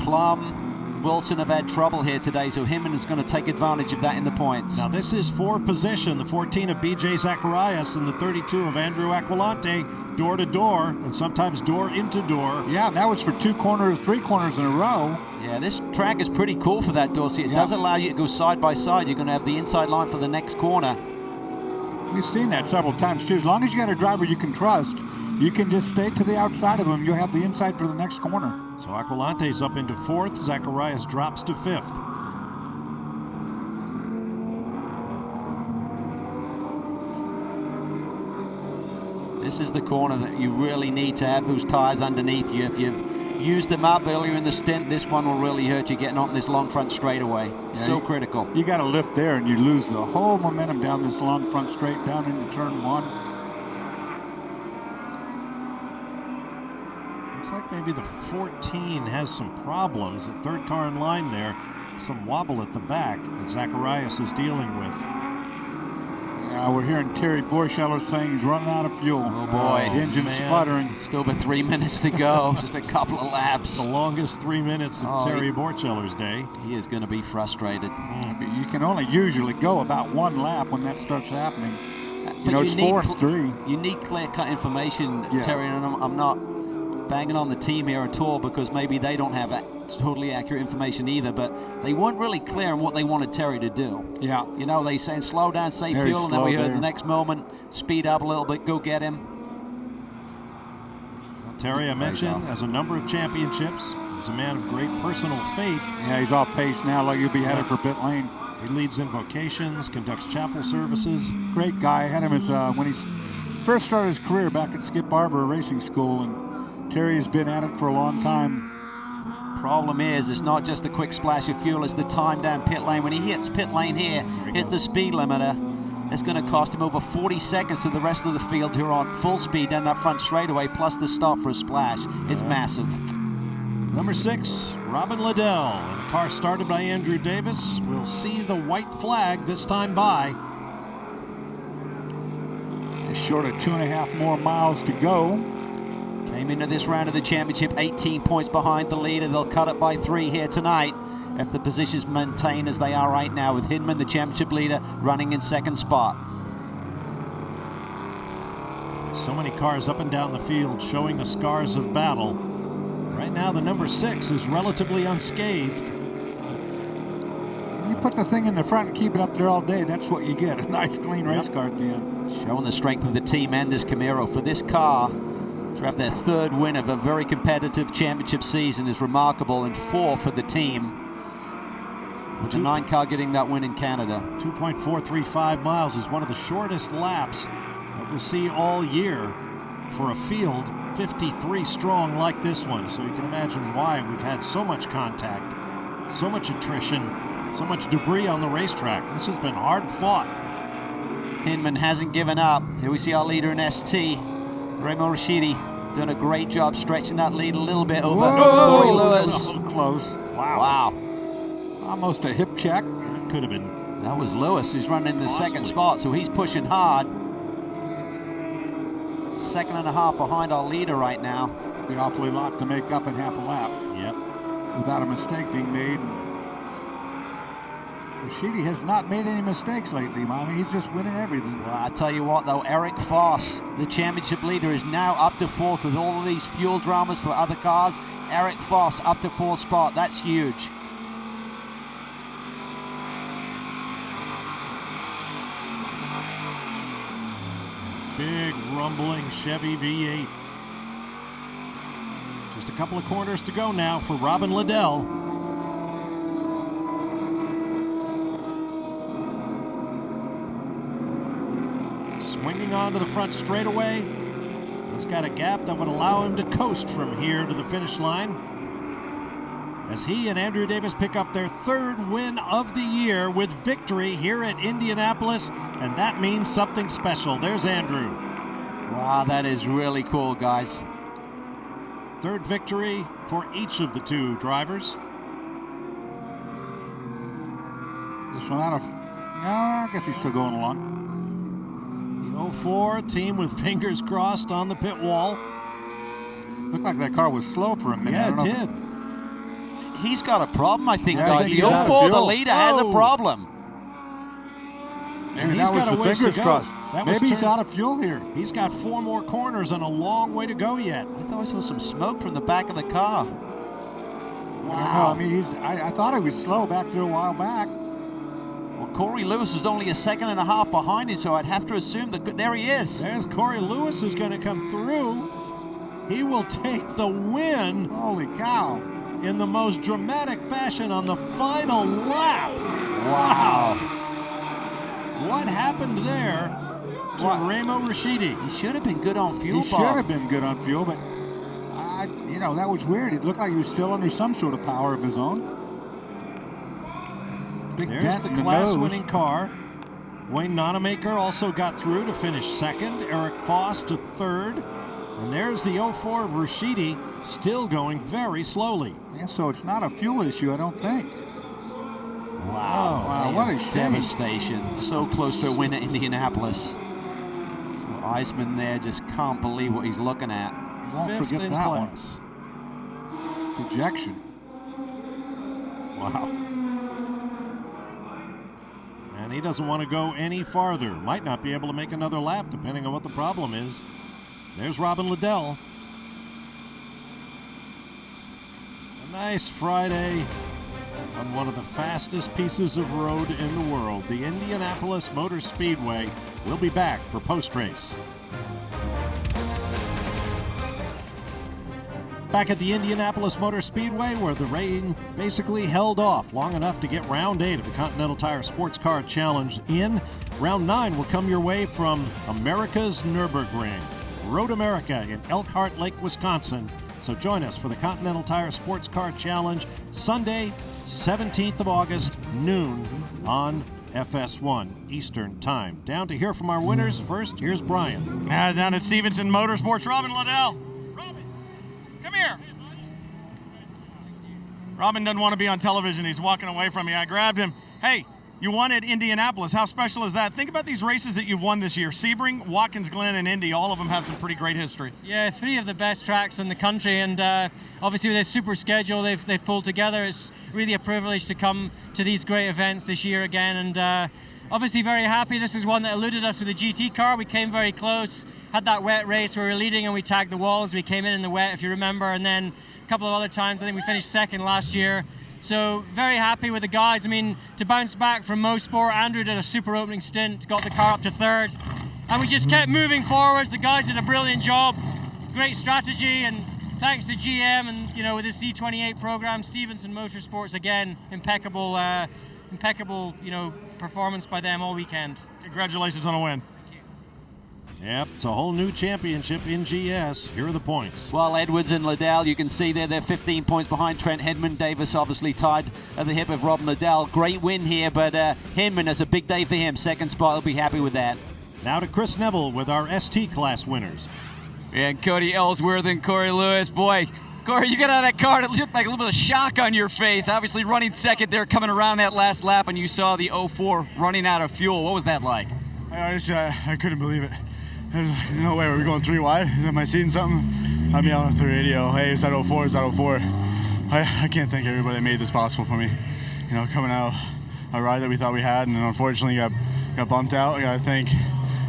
Plum, Wilson have had trouble here today, so Hinman is going to take advantage of that in the points. Now this is for position, the 14 of BJ Zacharias and the 32 of Andrew Aquilante, door to door, and sometimes door into door. Yeah, that was for 3 corners in a row. Yeah, this track is pretty cool for that, Dorsey. It does allow you to go side by side. You're going to have the inside line for the next corner. We've seen that several times too. As long as you got a driver you can trust, you can just stay to the outside of him. You'll have the inside for the next corner. So Aqualante's up into 4th. Zacharias drops to 5th. This is the corner that you really need to have those tires underneath you. If you've used them up earlier in the stint, this one will really hurt you getting on this long front straightaway. Yeah, so critical. You got to lift there, and you lose the whole momentum down this long front straight down into turn 1. Looks like maybe the 14 has some problems. The third car in line there, some wobble at the back that Zacharias is dealing with. We're hearing Terry Borscheller saying he's running out of fuel. Oh boy, the engine's sputtering. Still over 3 minutes to go. Just a couple of laps. The longest 3 minutes of Terry Borcheller's day. He is going to be frustrated. You can only usually go about 1 lap when that starts happening. But it's 4th, 3. You need clear-cut information, Terry, and I'm not banging on the team here at all because maybe they don't have totally accurate information either, but they weren't really clear on what they wanted Terry to do. Yeah. You know, they saying slow down, save Very fuel, and then we heard there. the next moment, speed up a little bit, go get him. Well, Terry, I mentioned, has a number of championships. He's a man of great personal faith. Yeah, he's off pace now, like he'll be headed for pit lane. He leads invocations, conducts chapel services. Great guy. I had him as when he first started his career back at Skip Barber Racing School, and Terry has been at it for a long time. Problem is, it's not just a quick splash of fuel, it's the time down pit lane. When he hits pit lane here, hits the speed limiter, it's going to cost him over 40 seconds to the rest of the field who are on full speed down that front straightaway, plus the stop for a splash. It's massive. Number 6, Robin Liddell. And the car started by Andrew Davis. We'll see the white flag this time by. Just short of 2.5 more miles to go. Came into this round of the championship 18 points behind the leader. They'll cut it by 3 here tonight if the positions maintain as they are right now, with Hinman, the championship leader, running in 2nd spot. So many cars up and down the field showing the scars of battle. Right now, the number 6 is relatively unscathed. You put the thing in the front and keep it up there all day, that's what you get, a nice clean race car at the end. Showing the strength of the team and this Camaro. For this car to have their 3rd win of a very competitive championship season is remarkable, and 4 for the team. With the 9 car getting that win in Canada. 2.435 miles is one of the shortest laps that we'll see all year for a field 53 strong like this one. So you can imagine why we've had so much contact, so much attrition, so much debris on the racetrack. This has been hard fought. Hinman hasn't given up. Here we see our leader in ST, Remo Rashidi, doing a great job stretching that lead a little bit over Corey Lewis. So close. Wow. Almost a hip check. That could have been. That was Lewis who's running in the 2nd spot, so he's pushing hard. 2.5 behind our leader right now. Be awfully lot to make up in half a lap. Yep. Without a mistake being made. Rashidi has not made any mistakes lately, Mommy. He's just winning everything. Well, I tell you what, though, Eric Foss, the championship leader, is now up to 4th with all of these fuel dramas for other cars. Eric Foss up to 4th spot. That's huge. Big rumbling Chevy V8. Just a couple of corners to go now for Robin Liddell. Swinging onto the front straightaway. He's got a gap that would allow him to coast from here to the finish line, as he and Andrew Davis pick up their 3rd win of the year with victory here at Indianapolis, and that means something special. There's Andrew. Wow, that is really cool, guys. 3rd victory for each of the 2 drivers. This one out of... I guess he's still going along. The 04 team with fingers crossed on the pit wall. Looked like that car was slow for a minute. Yeah, it did. He's got a problem, I think, Yeah, I guys. think The he's out of 04, the fuel. leader, has a problem. And he's that was got a the ways to fingers go. crossed. That was Maybe he's turned- out of fuel here. He's got 4 more corners and a long way to go yet. I thought I saw some smoke from the back of the car. Wow. I mean, I thought he was slow back there a while back. Well, Corey Lewis was only a second and a half behind him, so I'd have to assume that there he is. There's Corey Lewis who's going to come through. He will take the win. Holy cow. In the most dramatic fashion on the final lap. Wow. What happened there to Ramo Rashidi? He should have been good on fuel, He should have been good on fuel, but, that was weird. It looked like he was still under some sort of power of his own. Big There's the class-winning car. Wayne Nonemaker also got through to finish second. Eric Foss to third. And there's the 04 of Rashidi, still going very slowly. Yeah, so it's not a fuel issue, I don't think. Wow, what a shame. Devastation. So close to a win at Indianapolis. So Eisman there just can't believe what he's looking at. Won't Fifth forget in that class. one. Dejection. Wow. And he doesn't want to go any farther. Might not be able to make another lap, depending on what the problem is. There's Robin Liddell. A nice Friday on one of the fastest pieces of road in the world, the Indianapolis Motor Speedway. We'll be back for post-race. Back at the Indianapolis Motor Speedway, where the rain basically held off long enough to get round 8 of the Continental Tire Sports Car Challenge in. Round 9 will come your way from America's Nürburgring, Road America in Elkhart Lake, Wisconsin. So join us for the Continental Tire Sports Car Challenge Sunday, 17th of August, noon on FS1 Eastern Time. Down to hear from our winners. First, here's Brian. Down at Stevenson Motorsports, Robin Liddell. Come here. Robin doesn't want to be on television. He's walking away from me. I grabbed him. Hey, you won at Indianapolis. How special is that? Think about these races that you've won this year. Sebring, Watkins Glen, and Indy. All of them have some pretty great history. Yeah, 3 of the best tracks in the country, and obviously with this super schedule they've pulled together, it's really a privilege to come to these great events this year again, and obviously very happy. This is one that eluded us with the GT car. We came very close, had that wet race where we were leading and we tagged the walls. We came in the wet, if you remember, and then a couple of other times I think we finished second last year. So very happy with the guys. I mean, to bounce back from Mo Sport, Andrew did a super opening stint, got the car up to third, and we just kept moving forwards. The guys did a brilliant job, great strategy, and thanks to GM and with this C28 program, Stevenson Motorsports again, impeccable performance by them all weekend. Congratulations on a win. Yep, it's a whole new championship in GS. Here are the points. Well, Edwards and Liddell, you can see there they're 15 points behind Trent Hedman. Davis obviously tied at the hip of Robin Liddell. Great win here, but Hedman has a big day for him. Second spot, he'll be happy with that. Now to Chris Neville with our ST class winners. And Cody Ellsworth and Corey Lewis. Boy, Corey, you got out of that car, it looked like a little bit of shock on your face. Obviously running second there, coming around that last lap, and you saw the 04 running out of fuel. What was that like? I couldn't believe it. There's no way. Were we going 3 wide? Am I seeing something? I'm yelling through the radio, hey, is that 04? Is that 04? I can't thank everybody that made this possible for me. Coming out a ride that we thought we had, and unfortunately got bumped out. I got to thank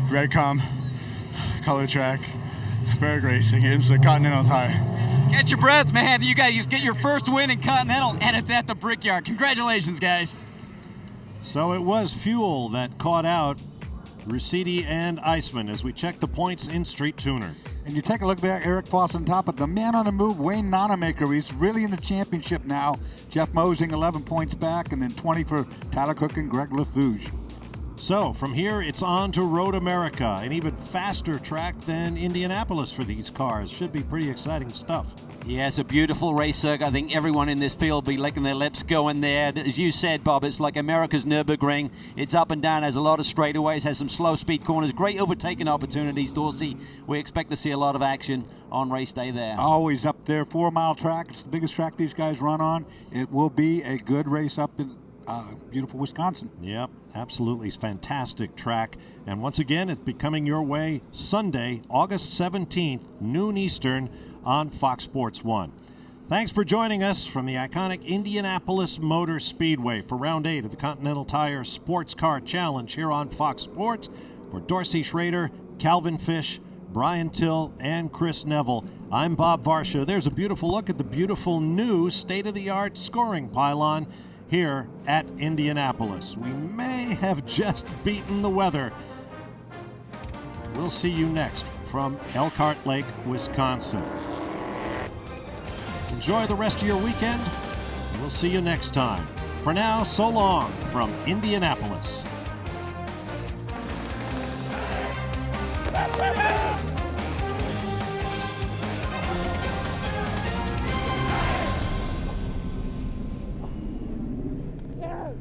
Redcom, Color Track, Berg Racing, it's the Continental Tire. Catch your breath, man. You guys get your first win in Continental, and it's at the Brickyard. Congratulations, guys. So it was fuel that caught out Rusidi and Eisman as we check the points in Street Tuner. And you take a look there, Eric Foss on top, but the man on the move, Wayne Nonemaker, he's really in the championship now. Jeff Mosing 11 points back, and then 20 for Tyler Cook and Greg LaFouge. So from here, it's on to Road America, an even faster track than Indianapolis for these cars. Should be pretty exciting stuff. Yeah, it's a beautiful race circuit. I think everyone in this field will be licking their lips going there. As you said, Bob, it's like America's Nürburgring. It's up and down, has a lot of straightaways, has some slow speed corners, great overtaking opportunities, Dorsey. We expect to see a lot of action on race day there. Always up there, 4-mile track. It's the biggest track these guys run on. It will be a good race up in beautiful Wisconsin. Yep, absolutely fantastic track. And once again, it's coming your way Sunday, August 17th, noon Eastern on Fox Sports 1. Thanks for joining us from the iconic Indianapolis Motor Speedway for Round 8 of the Continental Tire Sports Car Challenge here on Fox Sports. For Dorsey Schrader, Calvin Fish, Brian Till, and Chris Neville, I'm Bob Varsha. There's a beautiful look at the beautiful new state-of-the-art scoring pylon here at Indianapolis. We may have just beaten the weather. We'll see you next from Elkhart Lake, Wisconsin. Enjoy the rest of your weekend. We'll see you next time. For now, so long from Indianapolis. Yes!